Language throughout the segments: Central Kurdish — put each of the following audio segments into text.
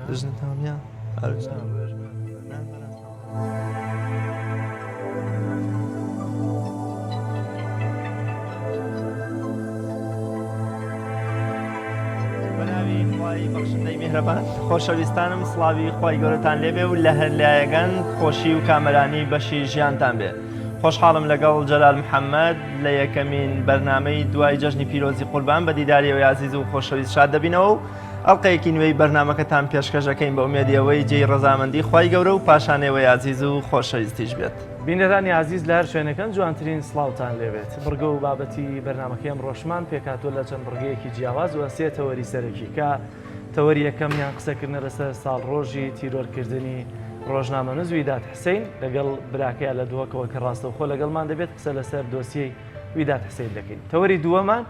جژنە تامیان بەناوی خوای بەخشندەی میهرەبان خۆشەویستانم سڵاوی خوای گەورەتان لێبێ و لە هەرلایەگەن خۆشی و کامەرانی بەشی ژیانتان بێ. خۆشحاڵم لەگەڵ جەلال محەممەد لە یەکەمین بەرنامەی دوای جەژنی پیرۆزی قوربان بە دیداریەوەی عزیز و خۆشەویست شاد دەبینەوە و ئەڵلقەیەکی نوێی بەرنمەکەتان پێشکەشەکەین بە ئومێدیەوەی جێی ڕەزامەندی خوای گەورە و پاشانەوەی عزیز و خۆشەویستیش بێت. بینەرانی عزیز لە هەر شوێنەکەن جوانترین سڵاوتان لێبێت. بڕگە و بابەتی بەرنمەکەم ڕۆژمان پێکاتوە لە چەند بڕگەیەکی جیاواز و سێ تەوەری سەرەکی کە تەوەری یەکەمیان قسەکردنە لەسەر ساڵڕۆژی تیرۆرکردنی ڕۆژنامە نووس ویداد حسین لەگەڵ براکەیە لە دووەکەوە کە ڕاستەوخۆ لەگەڵمان دەبێت قسە لەسەر دۆسیەی ویداد حسین دەکەین. تەوەری دووەمان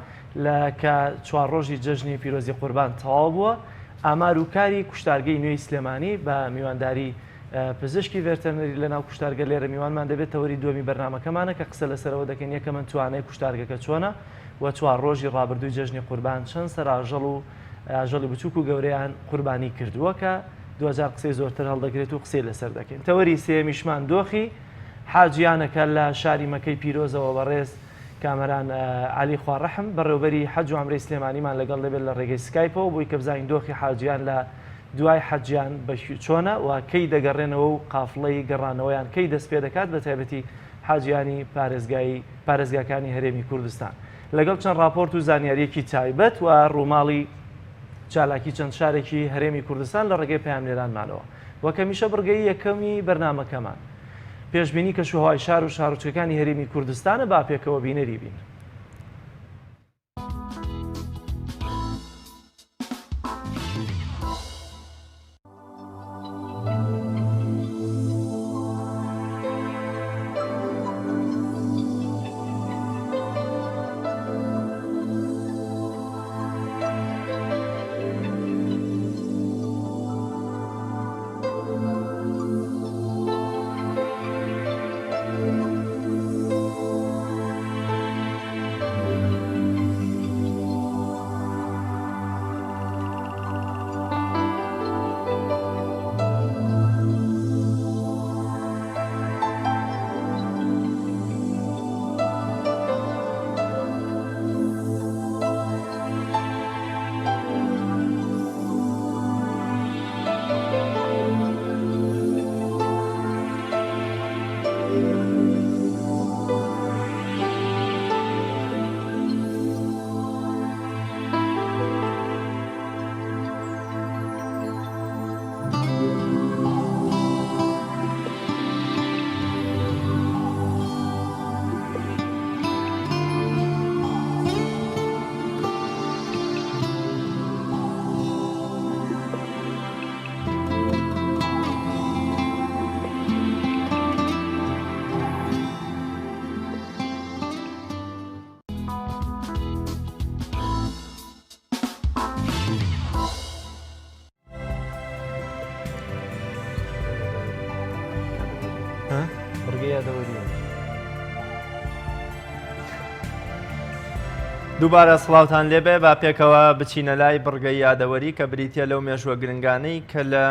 لە کە چوارڕۆژی جەژنی پیرۆزی قوربان تەواو بووە ئامار و کاری کوشتارگەی نوێی سلێمانی بە میوانداری پزیشکی ڤێرتەنەری لەناو کوشتارگە لێرە میوانمان دەبێت تەوەری دووەمی بەرنمەکەمانە کە قسە لەسەرەوە دەکەین یەکەمە توانای کوشتارگەکە چۆنە و چوار ڕۆژی ڕابردووی جەژنی قوربان چەند سەراژەڵ و ئاژەڵی بچووک و گەورەیان قوربانی کردووە کە 2000 قسەی زۆرتر هەڵدەگرێت و قسەی لەسەر دەکەین. تەوەری سێمیشمان دۆخی حاجیانەکە لە شاری مەکەی پیرۆزەوە بەڕێز کامەران علی خوارەحم بەڕێوبەری حەج و عومرەی سلێمانیمان لەگەڵ دەبێت لە ڕێگەی سکایپەوە بۆی کە بزانین دۆخی حاجیان لە دوای حەجیان بە چۆنە و کەی دەگەڕێنەوە و قافڵەی گەڕانەوەیان کەی دەست پێ دەکات بە تایبەتی حاجیانی پارێزگاکانی هەرێمی کوردستان لەگەڵ چەند راپۆرت و زانیاریەکی تایبەت و ڕووماڵی چالاکی چەند شارێکی هەرێمی کوردستان لە ڕێگەی پەیامنێرانمانەوە وەکە میشە بڕگەی یەکەمی بەرنمەکەمان پێشبینی کە شوهای شار و شارۆچەکانی هەرێمی کوردستانە با پێکەوە بینەری بین. دووبارە سڵاوتان لێبێ با پێکەوە بچینە لای بڕگەی یادەوەری کە بریتە لەو مێژوە گرنگانەی کە لە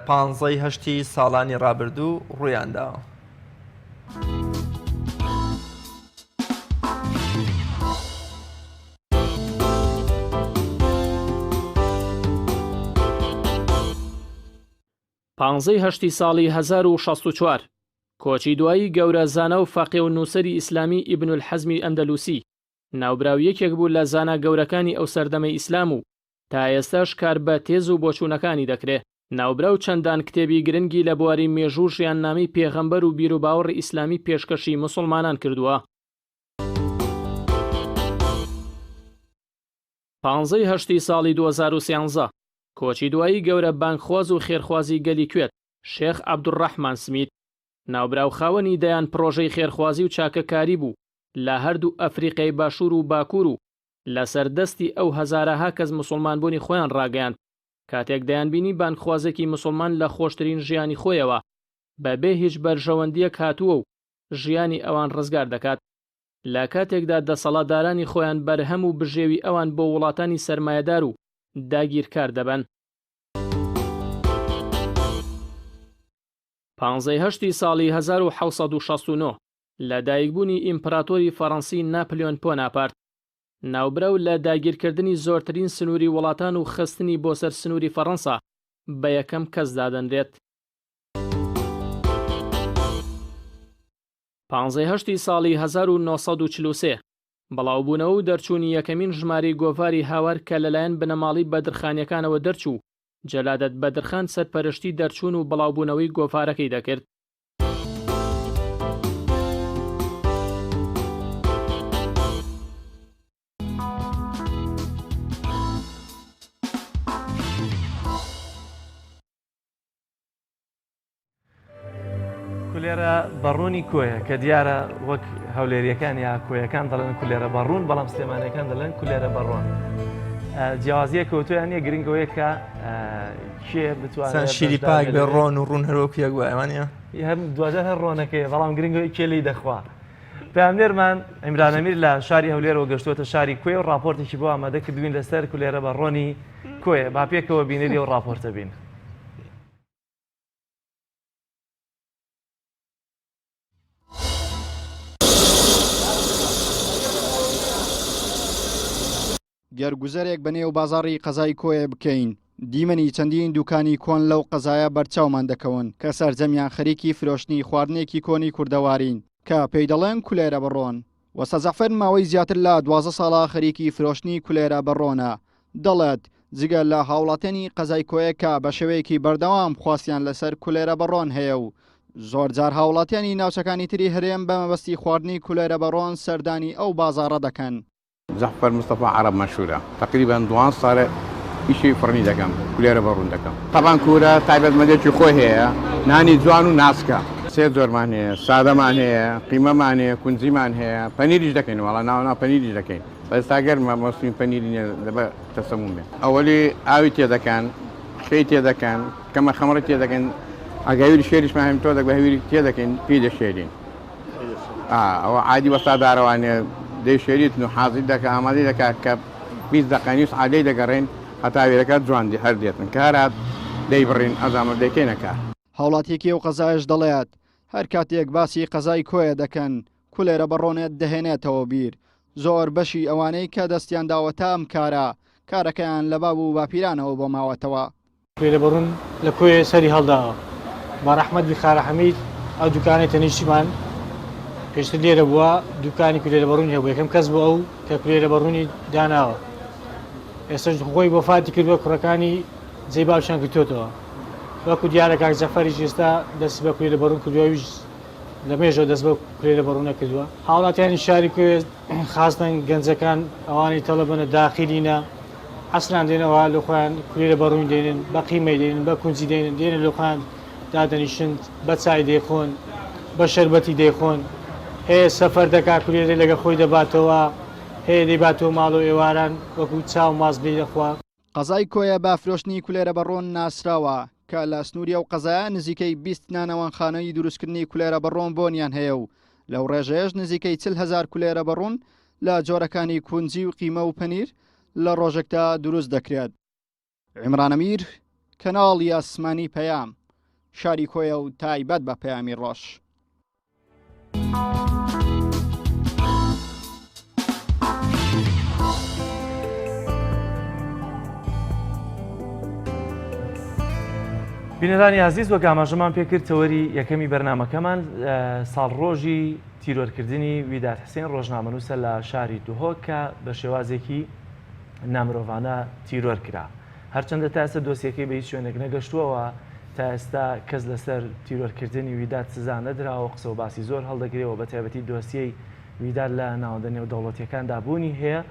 15 ساڵانی ڕابردوو ڕوویانداوە. پانزەی هەشتی ساڵی 1964 کۆچی دوایی گەورە زانە و فەقێ و نووسەری ئیسلامی ئیبن الحەزمی ئەندەلوسی ناوبراویەکێک بوو لە زانە گەورەکانی ئەو سەردەمەی ئیسلام و تا ئێستاش کار بە تێز و بۆچوونەکانی دەکرێت. ناوبراو چەندان کتێبی گرنگی لە بواری مێژوو ژیاننامەی پێغەمبەر و بیر و باوەڕی ئیسلامی پێشکەشی موسڵمانان کردووە. 15 هەشتی ساڵی 2013 کۆچی دوایی گەورە بانکخواز و خێرخوازی گەلی کوێت شێخ عەبدوڕەحمان سمیت ناوبراو خاوەنی دەیان پرۆژەی خێرخوازی و چاکەکاری بوو لە هەردوو ئەفریقای باشوور و باکوور و لەسەر دەستی ئەو هەزارەها کەس موسڵمانبوونی خۆیان ڕاگەیاند کاتێک دەیانبینی بانکخوازێکی موسڵمان لە خۆشترین ژیانی خۆیەوە بەبێ هیچ بەرژەوەندیەک هاتووە و ژیانی ئەوان ڕزگار دەکات. لە کاتێکدا دەسەڵاتدارانی خۆیان بەرهەم و بژێوی ئەوان بۆ وڵاتانی سەرمایەدار و داگیرکار دەبن. 15 ساڵی 1769 لە دایکبوونی ئیمپراتۆری فەڕەنسی ناپلیۆن بۆناپارت ناوبرەو لە داگیرکردنی زۆرترین سنووری وڵاتان و خستنی بۆ سەر سنووری فەڕەنسا بە یەکەم کەس دادەنرێت. 15 ساڵی 1943 بەڵاوبوونەوە و دەرچوونی یەکەمین ژماری گۆڤاری هاوار کە لەلایەن بنەماڵی بەدرخانیەکانەوە دەرچوو جەلادەت بەدرخان سەرپەرشتی دەرچوون و بەڵاوبوونەوەی گۆڤارەکەی دەکرد. کولێرە بەڕوونی کۆیە کە دیارە وەک هەولێریەکان یا کۆیەکان دەڵێن کولێرە بەڕوون بەڵام سلێمانەکان دەڵێن کولێرە بەڕۆن. جیاوازیە کەوتویانە گرنگەوەیە کە کێ بتوانێت شیری پاک بێ ڕۆن و ڕوون هەرۆکی ئەوانە هەم دوجار هەر ڕۆنەکەی بەڵام گرنگەوەی کێ لی دەخوا. پامێرمان ئیمرانەمیر لە شاری هەولێرەوە گەشتووەتە شاری کۆی و راپۆرتێکی بۆ ئامادە کردوین لەسەر کولێرە بەڕۆنی کۆیە با پێکەوە بینێری و راپۆرتە بین. گەرگوزەرێک بەنێو بازاڕی قەزای کۆیە بکەین. دیمەنی چەندین دوکانی کۆن لەو قەزایە بەرچاومان دەکەون کە سەرجەمیان خەریکی فرۆشتنی خواردنێکی کۆنی کوردەوارین کە پێی دەڵێن کولێرە بەڕۆن. وەسە زەفەر ماوەی زیاتر لە 12 ساڵە خەریکی فرۆشتنی کولێرە بەڕۆنە. دەڵێت جگە لە هاوڵاتێنی قەزای کۆیە کە بە شێوەیەکی بەردەوام خواستیان لەسەر کولێرە بەڕۆن هەیە و زۆر جار هاوڵاتیانی ناوچەکانی تری هەرێم بە مەبەستی خواردنی کولێرە بەڕۆن سەردانی ئەو بازاڕە دەکەن. زعفر مصطفى عرب مشهورة تقريبا 12 صار شيء فرني دكم كليرة برون دكم طبعا كورة تعبت مديتي خوي هي ناني جوانو ناسكا سيد دور معناه سادة معناه قيمة معناه كنزي معناه بنيريش دكين والله نا بنيريش دكين بس تاجر ما مصرين بنيرين دبا تسمون أولي آويتي دكان شيتي دكان كما خمرتي دكان أجايل شيرش ما هم تودك بهويل تي دكين بيد الشيرين أو عادي بس دارو يعني دي شريط انه حاضر دك امادي دك ك 20 دقيقه نص عادي دقرين هتاوي لك جوان دي هرديت من كارات دي برين ازام ديكينكا هاوڵاتێکی ئەو قەزایش دەڵێت هەر کاتێک باسی قەزای کۆیە دەکەن کولێرە بەڕۆنێت دەهێنێتەوە بیر. زۆر بەشی ئەوانەی کە دەستیان داوەتە ئەم کارەکەیان لە باب و باپیرانەوە بۆ ماوەتەوە. کولێرە بەڕۆن لە کۆیە سەری هەڵداوە با ڕەحمەت بخارە حەمید ئەو دوکانەی تەنیشتیمان پێشتر لێرە بووە دوکانی کولێرە بەڕوونی هەبوو یەکەم کەس بوو ئەو کە کولێرە بەڕوونی داناوە. ئێستاش خۆی بۆ فاتی کردووە کوڕەکانی جێی باوشیان کردوێتەوە وەکو دیارە کاک جەفەریش ئێستا دەست بە کولێرە بەڕوون کردووەویش لە مێژەوە دەست بە کولێرە بەڕوونە کردووە. هاوڵاتیانی شاری کوێ خاستن گەنجەکان ئەوانی تەڵەبنە داخلینە حەسران دێنەوە لە خۆیان کولێرە بەڕوونی دێنن بە قیمەی دێنن بە کونجی دێنن دێنە لە خۆیان دادەنیشن بە چای دەیخۆن بە شەربەتی دەیخۆن هەیە سەفەر دەکات کولێرە لەگە خۆی دەباتەوە هەیە دەیباتەوە ماڵ و ئێواران وەکو چاو ماز بێ دەخوا. قەزای کۆیە با فرۆشتنی کولێرە بەڕۆن ناسراوە کە لە سنووری ئەو قەزایە نزیکەی 20 نانەوەنخانەی دروستکردنی کولێرە بەڕۆن بۆنیان هەیە و لەو ڕێژەیەش نزیکەی 40,000 کولێرە بەڕوون لە جۆرەکانی کونجی و قیمە و پەنیر لە ڕۆژێکدا دروست دەکرێت. عیمرانەمیر کەناڵی ئاسمانی پەیام شاری کۆیە و تایبەت بە پەیامی ڕۆژ. بینەرانی عزیز وەک ئاماژەمان پێکرد تەوەری یەکەمی بەرنامەکەمان ساڵڕۆژی تیرۆرکردنی ویداد حسێن ڕۆژنامەنووسە لە شاری دوهۆک کە بە شێوازێکی نامرۆڤانە تیرۆر کرا. هەرچەندە تا ئێستا دۆسیەکەی بە هیچ شوێنێک نەگەشتووەوە تا ئێستا کەس لەسەر تیرۆرکردنی ویداد سزا نەدراوە قسە و باسی زۆر هەڵدەگرێەوە بە تایبەتی دۆسیەی ویداد لە ناوەندە نێودەوڵەتیەکاندا بوونی هەیە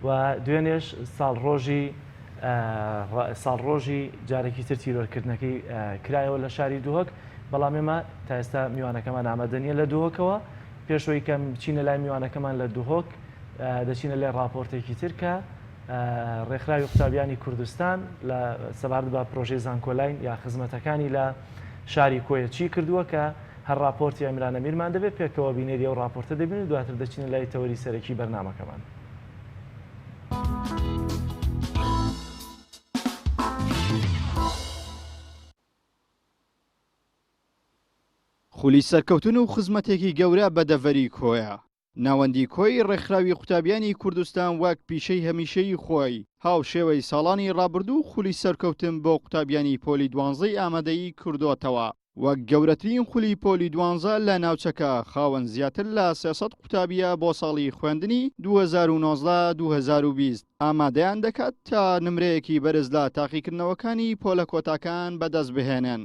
و دوێنێش ساڵڕۆژی جارێکی تر تیرۆرکردنەکەی کرایەوە لە شاری دوهۆک. بەڵام ئێمە تا ئێستا میوانەکەمان ئامادەنیە لە دوهۆکەوە پێشەوەی کەم بچینە لای میوانەکەمان لە دوهۆک دەچینە لای راپۆرتێکی تر کە ڕێکخراوی قوتابیانی کوردستان لە سەبارەت بە پرۆژەی زانکۆلاین یا خزمەتەکانی لە شاری کۆیە چی کردووە کە هەر راپۆرتی ئەمیرانەمیرمان دەبێت پێکەوە بینێری ئەو راپۆرتە دەبین و دواتر دەچینە لای تەوەری سەرەکی بەرنامەکەمان. خولی سەرکەوتن و خزمەتێکی گەورە بە دەڤەری کۆیە. ناوەندی کۆی ڕێکخراوی قوتابیانی کوردستان وەک پیشەی هەمیشەیی خۆی هاو شێوەی ساڵانی ڕابردوو خولی سەرکەوتن بۆ قوتابیانی پۆلی 12 ئامادەیی کردوتەوە. وەک گەورەترین خولی پۆلی 12 لە ناوچەکە خاوەن زیاتر لە 300 قوتابیە بۆ ساڵی خوێندنی 2019-2020 ئامادەیان دەکات تا نمرەیەکی بەرز لە تاقیکردنەوەکانی پۆلە کۆتاکان بەدەست بهێنن.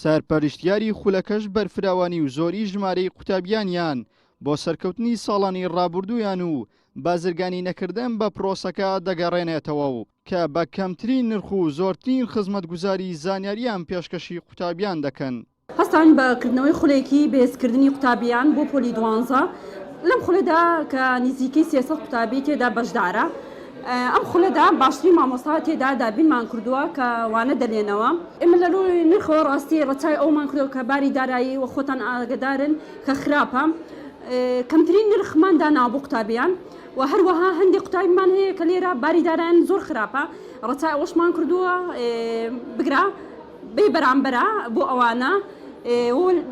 سەرپەرشتیاری خولەکەش بەرفراوانی و زۆری ژمارەی قوتابیانیان بۆ سەرکەوتنی ساڵانی ڕابردوویان و بازرگانی نەکردن بە پرۆسەکە دەگەڕێنێتەوە و کە بە کەمترین نرخ و زۆرترین خزمەتگوزاری زانیاریان پێشکەشی قوتابیان دەکەن. هەستان بەکردنەوەی خولێکی بێزکردنی قوتابیان بۆ پۆلی 12 لەم خولەدا کە نزیکەی 300 قوتابی تێدا بەشدارە. ئەم خولەدا باشترین مامۆستا تێدا دابینمان کردووە کە وانە دەلێنەوە. ئێمە لە ڕووی نرخەوە ڕاستی ڕەچای ئەومان کردەوە کە باری دارایی و خۆتان ئاگدارن کە خراپە. کەمترین نرخماندا ناو بۆ قوتابیان و هەروەها هەندێک قوتابیمان هەیە کە لێرە باری دارایان زۆر خراپە. ڕەچای ئەوەشمان کردووە بگرا بێ بەرامبەرە بۆ ئەوانە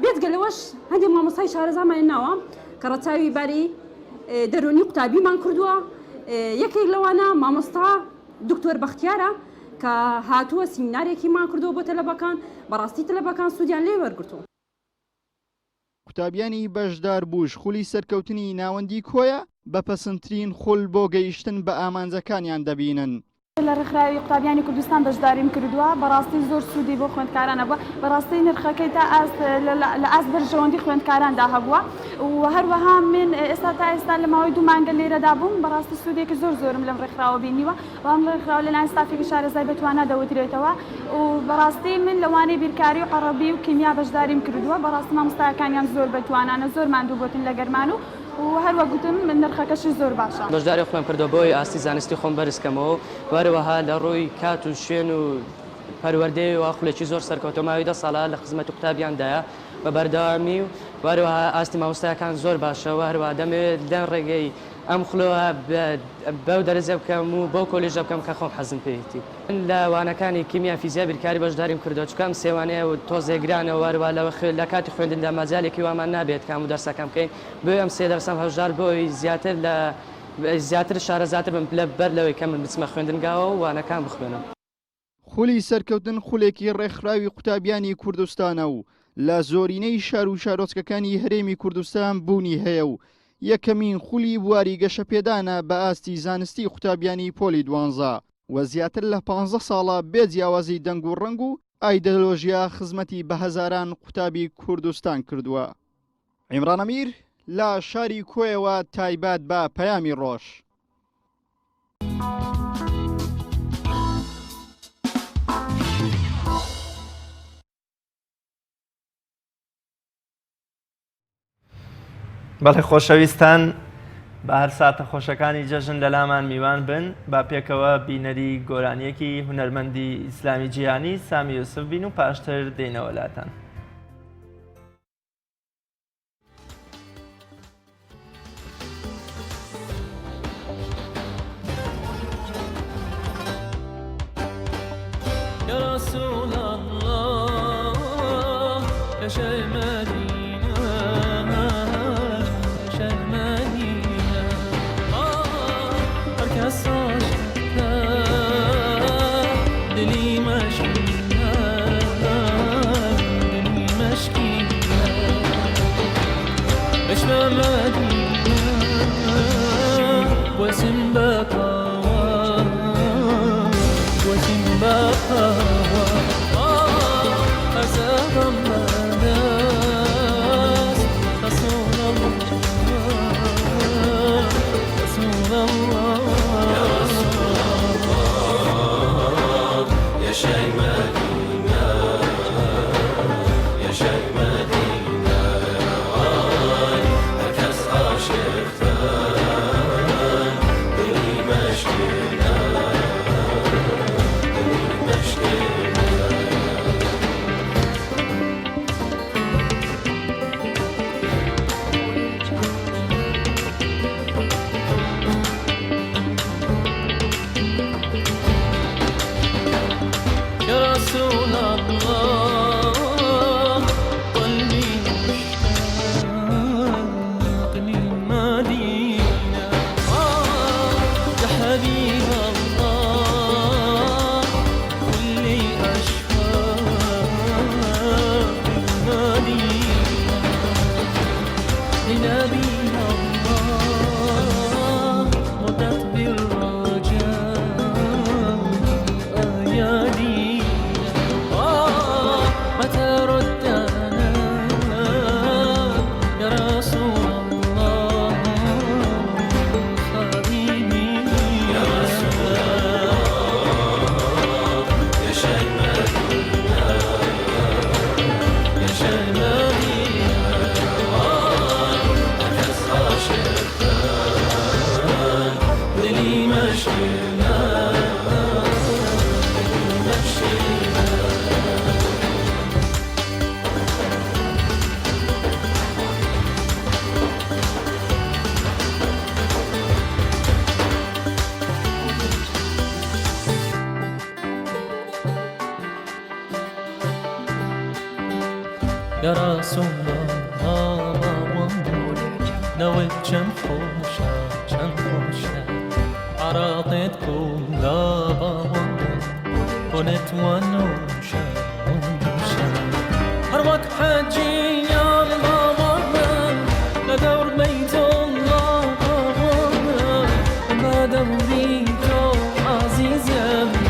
بێتگەلەوەش هەندێک مامۆستای شارەزامان ناوە کە ڕەچاوی باری دەرونی قوتابیمان کردووە. یەکێک لەوانە مامۆستا دکتۆر بەختیارە کە هاتووە سیمینارێکیمان کردووە بۆ تەلەبەکان بەڕاستی تەلەبەکان سوودیان لێ وەرگرتووە. قوتابیانی بەشدار بووش خولی سەرکەوتنی ناوەندی کۆیە بە پەسەندترین خول بۆ گەیشتن بە ئامانجەکانیان دەبینن. لە ڕێکخراوی قوتابیانی کوردستان بەشداریم کردووە بەڕاستی زۆر سوودی بۆ خوێندکارانە بووە بەڕاستی نرخەکەی تا لە ئاست بەرژەوەندی خوێندکاراندا هەبووە و هەروەها من ئێستا تا ئێستا لە ماوەی 2 مانگە لێرەدا بووم بەڕاستی سوودێکی زۆرم لەم ڕێکخراوە بینیوە و ئەم ڕێکخراوە لەلایەن ستافێکی شارەزای بەتوانە دەوترێتەوە و بەڕاستی من لەوانەی بیرکاری و عەرەبی و کیمیا بەشداریم کردووە بەڕاستی مامۆستایەکانیان زۆر بەتوانانە زۆر ماندوو بۆتن لە گەرمان و هەروە گوتم من نرخەکەشی زۆر باشە. بەشداری خۆم کردەوە بۆی ئاستی زانستی خۆم بەرزکەمەوە وەروەها لە ڕووی کات و شوێن و پەروەردەی و خولێکی زۆر سەرکەوتەماوی 10 ساڵە لە خزمەت و قوتابیاندایە بە بەردەوامی و وەروەها ئاستی مامۆستایەکان زۆر باشەوە هەروە دەمەوێت لەم ڕێگەی ئەم خولەوە بەو دەرەجە بکەم و بەو کۆلێژە بکەم کە خۆم حەزم پێیەتی. لە وانەکانی کیمیا فیزیا بیرکاری بەشداریم کردەوە چکەم سێوانەیە و تۆزێگرانەوە وەروە لە کاتی خوێندندا مەجالێکی وامان نابێت کام و دەرسەکەم بکەین بۆ ئەم 3 دەرسم هەژار بۆی زیاتر شارەزاتر بم لە بەر لەوەی کە من بچمە خوێندنگاوە و وانەکان بخوێنم. خولی سەرکەوتن خولێکی ڕێکخراوی قوتابیانی کوردستانە و لە زۆرینەی شار و شارۆچکەکانی هەرێمی کوردستان بوونی هەیە و یەکەمین خولی بواری گەشەپێدانە بە ئاستی زانستی قوتابیانی پۆلی 12 و زیاتر لە 15 ساڵە بێ جیاوازی دەنگ و ڕەنگ و ئایدەلۆژیا خزمەتی بە هەزاران قوتابی کوردستان کردووە. عیمران ئەمیر لە شاری کۆیەوە تایبەت بە پەیامی ڕۆژ. بەڵێ خۆشەویستان بە هەر ساتە خۆشەکانی جەژن لە لامان میوان بن با پێکەوە بینەری گۆرانیەکی هونەرمەندی ئیسلامی جیهانی سامی یوسف بین و پاشتر دێنەوە لاتان. يا رسول الله نويت كم خوشة كم خوشة عراطيتكم لا بابا كنت ونوشة ونوشة هربك حجي يا الماما لدور بيت الله ما دوريته عزيز يا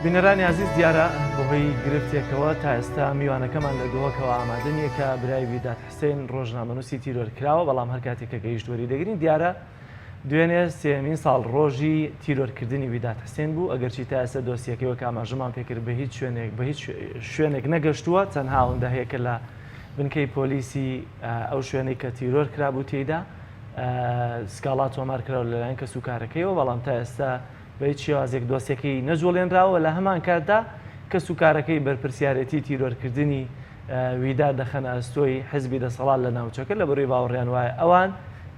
بینەرانی عزیز دیارە بەهۆی گرفتێکەوە تا ئێستا میوانەکەمان لە گۆکەوە ئامادەنیە کە برای ویدات حسێن ڕۆژنامەنووسی تیرۆرکراوە بەڵام هەر کاتێک کە گەیشت وەری دەگرین دیارە دوێنێ سێمین ساڵ ڕۆژی تیرۆرکردنی ویدات حسێن بوو ئەگەرچی تا ئێستا دۆسیەکەیەوە کە ئاماژەمان پێکرد بە هیچ شوێنێک نەگەشتووە چەند هاوڵدا هەیە کە لە بنکەی پۆلیسی ئەو شوێنەی کە تیرۆر کرابوو تێیدا سکاڵا تۆمار کراوە لەلایەن کە سوکارەکەیەوە بەڵام تا ئێستا بە هیچ شێوازێک دۆسیەکەی نەجوڵێنراوە لە هەمان کاتدا کە سوکارەکەی بەرپرسیارەتی تیرۆرکردنی ویدات دەخەنە ئەستۆی حزبی دەسەڵات لە ناوچەکە لە بەڕووی باوەڕیان وایە ئەوان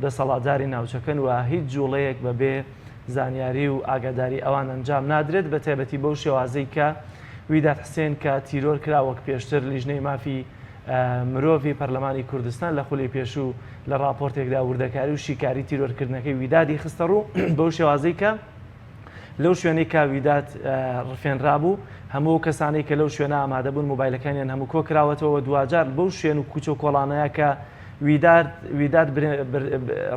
دەسەڵاتداری ناوچەکەن و هیچ جوڵەیەک بەبێ زانیاری و ئاگاداری ئەوان ئەنجام نادرێت بە تایبەتی بەو شێوازەی کە ویدات حسێن کە تیرۆر کرا وەک پێشتر لیژنەی مافی مرۆڤی پەرلەمانی کوردستان لە خولی پێشوو لە راپۆرتێکدا وردەکاری و شیکاری تیرۆرکردنەکەی ویدادی خستە ڕوو بەو شێوازەی کە لەو شوێنەی کە ویدات ڕفێنرابوو هەموو کەسانی کە لەو شوێنە ئامادە بوون مۆبایلەکانیان هەموو کۆ کراوەتەوە دوجار بەو شوێن و کوچە کۆڵانەیە کە ویدات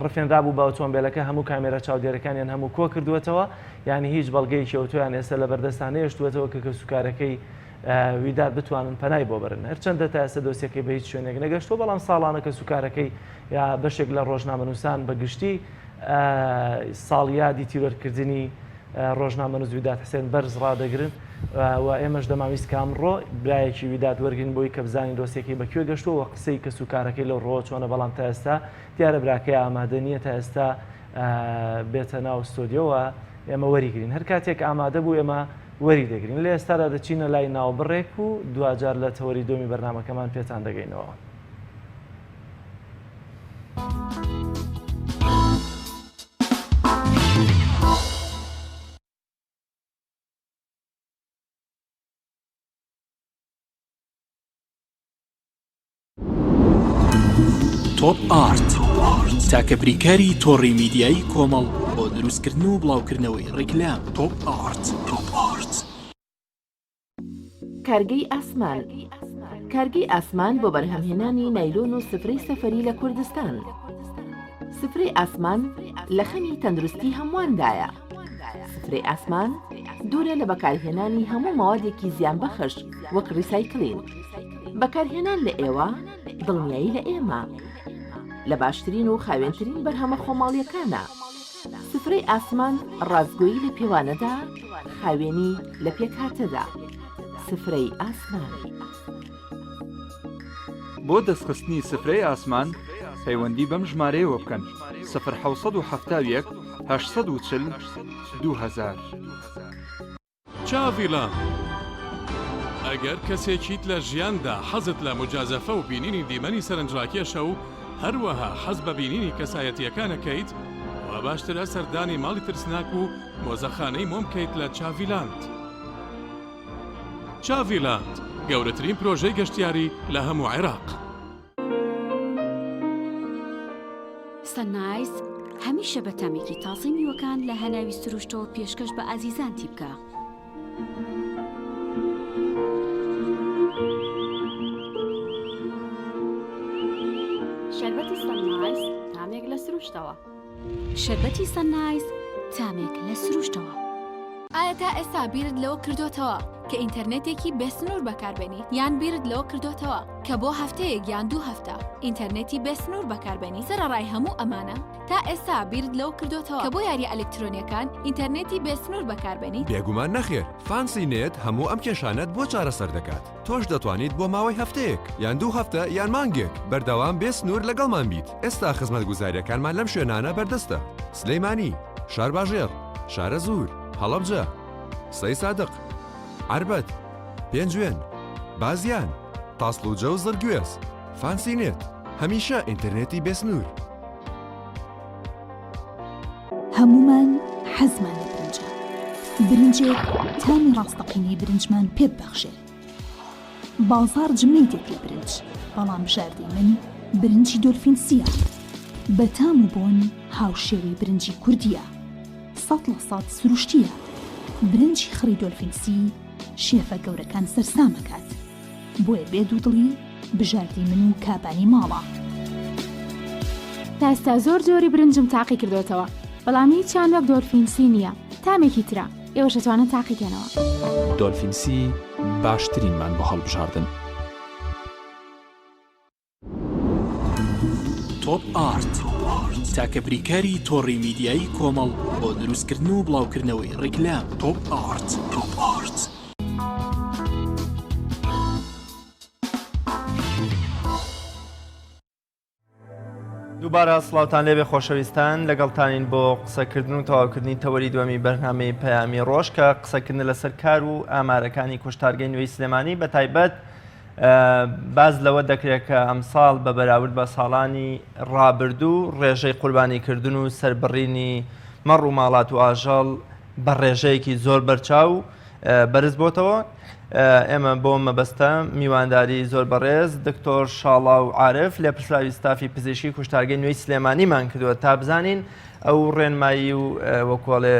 ڕفێنرابوو بە ئۆتۆمبیلەکە هەموو کامێرە چاودێرەکانیان هەموو کۆ کردوێتەوە یعنی هیچ بەڵگەیەکی ئۆتۆیان ئێستا لە بەردەستان هێشتوێتەوە کە سوکارەکەی ویدات بتوانن پەنای بۆ بڕن هەرچەندە تا ئێستا دۆسیەکەی بە هیچ شوێنێک نەگەشتوە بەڵام ساڵانە کە سوکارەکەی یا بەشێک لە ڕۆژنامەنووسان بەگشتی ساڵیادی تیرۆرکردنی ڕۆژنامەنووس ویدات حسێن بەرز ڕادەگرن و ئێمەش دەماویست کە ئەمڕۆ برایەکی ویدات وەرگین بۆی کە بزانین دۆسیەکەی بەکوێ گەشتووە و قسەی کە سوکارەکەی لەو ڕۆ چۆنە بەڵام تا ئێستا دیارە براکەی ئامادە نییە تا ئێستا بێتە ناو ستۆدیۆوە ئێمە وەریگرین هەر کاتێک ئامادە بوو ئێمە وەری دەگرین لە ئێستادا دەچینە لای ناوبڕێک و دوجار لە تەوەری دۆمی بەرنامەکەمان پێتان دەگەینەوە. تۆپ ئارت تاکە بریکاری تۆڕی میدیایی کۆمەڵ بۆ دروستکردن و بڵاوکردنەوەی ڕیکلام. تۆپ ئارت. کارگەی ئاسمان کارگەی ئاسمان بۆ بەرهەمهێنانی نایلۆن و سفرەی سەفەری لە کوردستان. سفرەی ئاسمان لە خەمی تەندروستی هەمواندایە. سفرەی ئاسمان دوورە لە بەکارهێنانی هەموو ماوادێکی زیان بەخش وەک ڕیسایکلین. بەکارهێنان لە ئێوە دڵنیایی لە ئێمە لە باشترین و خاوێنترین بەرهەمە خۆماڵیەکانە. سفرەی ئاسمان ڕازگۆیی لە پێوانەدا، خاوێنی لە پێکهاتەدا. سفرەی ئاسمان. بۆ دەستخستنی سفرەی ئاسمان پەیوەندی بەم ژمارەیەوە بکەن 1970 840 2000. چاڤیلاند. ئەگەر کەسێکیت لە ژیاندا حەزت لە مجازەفە و بینینی دیمەنی سەرنجڕاکێشە و هەروەها حەز بە بینینی کەسایەتیەکانەکەیت، وا باشترە سەردانی ماڵی ترسناک و مۆزەخانەی مۆم بکەیت لە چاڤیلاند. چاڤیلاند گەورەترین پرۆژەی گەشتیاری لە هەموو عێراق. سەنایس هەمیشە بە تەمێکی تازەی میوەکان لە هەناوی سروشتەوە پێشکەش بە ئازیزانتی بکە. شەربەتی سەنایس تامێک لە سروشتەوە. شەربەتی سەنایس تامێک لە سروشتەوە. ئایا تا ئێستا بیرت لەوە کردوتەوە کە ئینتەرنێتێکی بێسنوور بەکاربێنیت یان بیرت لەوە کردوتەوە کە بۆ هەفتەیەک یان 2 هەفتە ئینتەرنێتی بێسنوور بەکاربێنی سەرەڕای هەموو ئەمانە؟ تا ئێستا بیرت لەوە کردوتەوە کە بۆ یاری ئەلکترۆنیەکان ئینتەرنێتی بێسنوور بەکاربێنیت؟ بێگومان نەخێر. فانسی نێت هەموو ئەم کێشانەت بۆ چارەسەر دەکات. تۆش دەتوانیت بۆ ماوەی هەفتەیەک یان 2 هەفتە یان مانگێک بەردەوام بێسنوور لەگەڵمان بیت. ئێستا خزمەتگوزاریەکانمان لەم شوێنانە بەردەستە: سلەیمانی، شارباژێر، شارە زوور، هەڵەبجە، سەی سادق، عربەت، پێنجوێن، بازیان، تاسڵوجە و زەرگوێز. فانسی نێت هەمیشە ئینتەرنێتی بێسنوور. هەمومان حەزمان لە برنجە. برنجێک تامی ڕاستەقینەی برنجمان پێ ببەخشێ. بازار جمەی دێت لە برنج، بەڵام بژاردەی من برنجی دۆلفینسیە. بە تام و بۆن هاوشێوەی برنجی کوردیە. 100% سروشتیە. برنجی خڕی دۆلفینسی شێفە گەورەکان سەرسامەکات. بۆیە بێ دوودڵی بژاردی من و کابانی ماڵە. تا ئێستا زۆر جۆری برنجم تاقی کردوتەوە، بەڵام هیچیان وەک دۆلفینسی نییە. تامێکی ترە ئێوەش دەتوانن تاقیکەنەوە. دۆلفینسی باشترینمان بۆ هەڵبژاردن. تۆپ ئارت تاکە بریکاری تۆڕی میدیایی کۆمەڵ بۆ دروستکردن و بڵاوکردنەوەی ڕیکلام. تۆپ ئارت. دووبارە سڵاوتان لێبێ خۆشەویستان، لەگەڵتانین بۆ قسەکردن و تەواوکردنی تەوەری دووەمی بەرنامەی پەیامی ڕۆژ کە قسەکردن لەسەر کار و ئامارەکانی کوشتارگەی نوێی سلێمانی بە تایبەت باز لەوە دەکرێت کە ئەمساڵ بە بەراورد بە ساڵانی ڕابردوو ڕێژەی قوربانیکردن و سەربڕینی مەڕ و ماڵات و ئاژەڵ بە ڕێژەیەکی زۆر بەرچاو بەرز بۆتەوە. ئێمە بۆ مەبەستە میوانداری زۆر بەڕێز دکتۆر شاڵا و عارف لە پرسراوی ستافی پزیشکی کوشتارگەی نوێی سلێمانیمان کردووە تا بزانین ئەو ڕێنمایی و وەکۆڵێ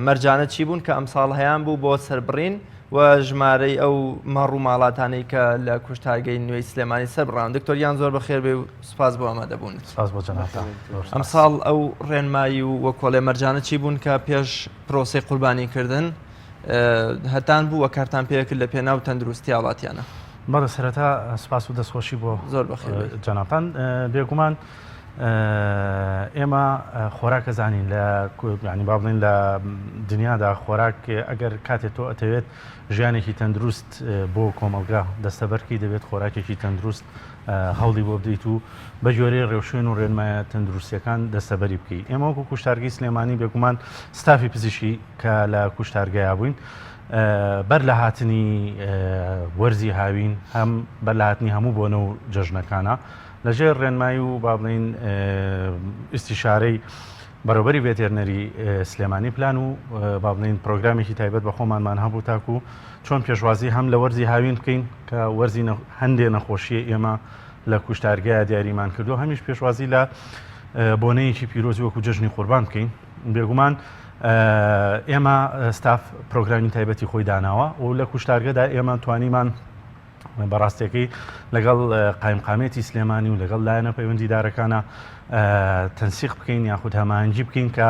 مەرجانە چی بوون کە ئەمساڵ هەیان بوو بۆ سەربڕین و ژمارەی ئەو مەڕ و ماڵاتانەی کە لە کوشتارگەی نوێی سلێمانی سەربڕان. دکتۆریان زۆر بەخێر بێ و سوپاس بۆ ئامادەبوون. سپاس بۆ جەنابتان. ئەمساڵ ئەو ڕێنمایی و وەکۆڵێ مەرجانە چی بوون کە پێش پرۆسەی قوربانیکردن هەتان بوو وە کارتان پێکرد لە پێناو تەندروستی وڵاتیانە؟ بەڵێ سەرەتا سپاس و دەستخۆشی بۆ زۆر بەخێر جەنابتان. بێگومان ئێمە خۆراکە زانین لە ینی با بڵین لە دنیادا خۆراک ئەگەر کاتێک تۆ ئەتەوێت ژیانێکی تەندروست بۆ کۆمەلگا دەستەبەرکی دەبێت خۆراکێکی تەندروست هەوڵی بۆ بدەیت و بە جۆرەی ڕێوشوێن و ڕێنمایە تەندروستیەکان دەستەبەری بکەیت. ئێمە وەکو کوشتارگەی سلێمانی بێگومان ستافی پزیشکی کە لە کوشتارگەیا بووین بەر لە هاتنی وەرزی هاوین هەم بەر لە هاتنی هەموو بۆنە و جەژنەکانە لەژێر ڕێنمایی و با بڵین ئیستیشارەی بەڕێوەبەری ڤێتێرنەری سلێمانی پلان و با بڵین پرۆگرامێکی تایبەت بە خۆمانمان هەبوو تاکو چۆن پێشوازی هەم لە وەرزی هاوین بکەین کە وەرزی هەندێک نەخۆشیە ئێمە لە کوشتارگەیە دیاریمان کردو، هەمیش پێشوازی لە بۆنەیەکی پیرۆزی وەکو جەژنی قوربان بکەین. بێگومان ئێمە ستاف پرۆگرامی تایبەتی خۆی داناوە و لە کوشتارگەدا ئێمە توانیمان بەڕاستێکی لەگەڵ قایمقامێتی سلێمانی و لەگەڵ لایەنە پەیوەندیدارەکانە تەنسیق بکەین یاخود هەماهەنگی بکەین کە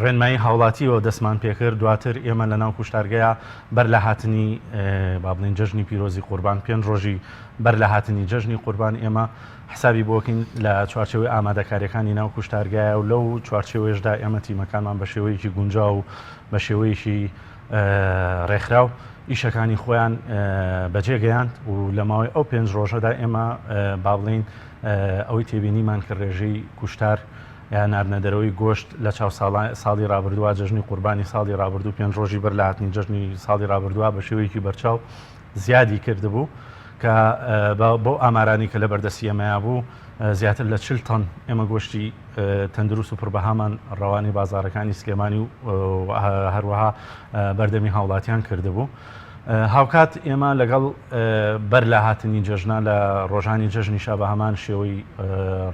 ڕێنمایی هاوڵاتیەوە دەستمان پێکرد دواتر ئێمە لە ناو کوشتارگەیە بەر لە هاتنی با بڵین جەژنی پیرۆزی قوربان 5 ڕۆژی بەر لە هاتنی جەژنی قوربان ئێمە حسابی بۆکەین لە چوارچەوەی ئامادەکاریەکانی ناو کوشتارگایە و لەو چوارچەوەیشدا ئێمە تیمەکانمان بە شێوەیەکی گونجاو و بە شێوەیەکی ڕێکخراو ئیشەکانی خۆیان بەجێگەیاند و لە ماوەی ئەو 5 ڕۆژەدا ئێمە با بڵین ئەوەی تێبینیمان کە ڕێژەی کوشتار یا ناردنەدەرەوەی گۆشت لە چاو ساڵی ڕابردووە جەژنی قوربانی ساڵی ڕابردوو 5 ڕۆژی بەر لە هاتنی جەژنی ساڵی ڕابردووە بە شێوەیەکی بەرچاو زیادی کردبوو کە بۆ ئامارانی کە لە بەردەستی ئێمەیە بوو زیاتر لە 40 تەن ئێمە گۆشتی تەندروست و پڕبەهامان ڕەوانی بازارەکانی سلێمانی و هەروەها بەردەمی هاوڵاتیان کردبوو. هاوکات ئێمە لەگەڵ بەر لە هاتنی جەژنا لە ڕۆژانی جەژنیشا بە هەمان شێوەی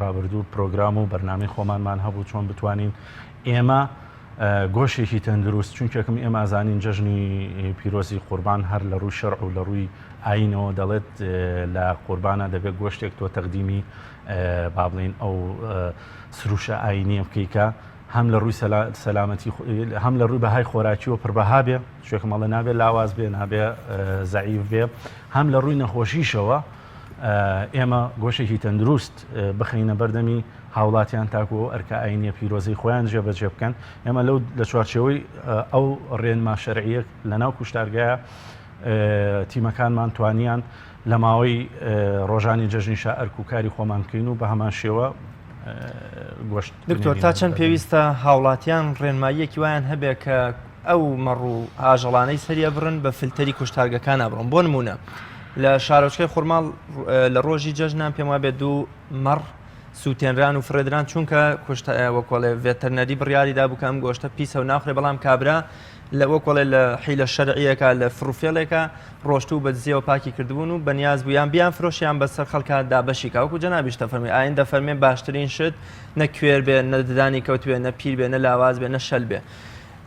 ڕابردوو پرۆگرام و بەرنامەی خۆمانمان هەبوو چۆن بتوانین ئێمە گۆشێکی تەندروست چونکەکەم ئێمە ئازانین جەژنی پیرۆزی قوربان هەر لە ڕووی شەرع و لە ڕووی ئاینەوە دەڵێت لە قوربانە دەبێت گۆشتێک تۆ تەقدیمی با بڵین ئەو سروشە ئاینیە بکەیکە هەم لە ڕووی سەلامەتی هەم لە ڕووی بەهای خۆراکی و پڕبەها بێ شوێکمەڵە نابێت لاواز بێ نابێ زەعیف بێ هەم لە ڕووی نەخۆشیشەوە ئێمە گۆشێکی تەندروست بخەینە بەردەمی هاوڵاتیان تاکو و ئەرکە ئاینیە پیرۆزەی خۆیان جێبەجێ بکەن ئێمە لەو لە چوارچەوەی ئەو ڕێنما شەرعیە لە ناو کوشتارگایە تیمەکانمان توانیان لە ماوەی ڕۆژانی جەژنیشا ئەرک و کاری خۆمان بکەین و بە هەمان شێوە گۆشت. دکتۆر تا چەند پێویستە هاوڵاتیان ڕێنماییەکی وایان هەبێ کە ئەو مەڕ و ئاژەڵانەی سەریە بڕن بە فلتەری کوشتارگەکان نابڕن بۆ نمونە لە شارۆچکەی خورماڵ لە ڕۆژی جەژنان پێم وابێت 2 مەڕ سووتێنران و فرێدران چونکە وەکۆڵێ ڤێتەرنەری بڕیاریدا بوو کە ئەم گۆشتە پیسە و ناخڕێ بەڵام کابرا لە وەکۆڵێ لە حیلە شەرعیەکە لە فروفێڵێکە ڕۆشت و بەدزیەوە پاکی کردبوون و بەنیاز بوویان بیان فرۆشیان بەسەر خەڵکە دابەشی کاوکو جەنابیشتە فەرمی ئاین دەفەرمێن باشترین شت نە کوێر بێ نە ددانی کەوتوێ نە پیر بێ نە لاواز بێ نە شەل بێ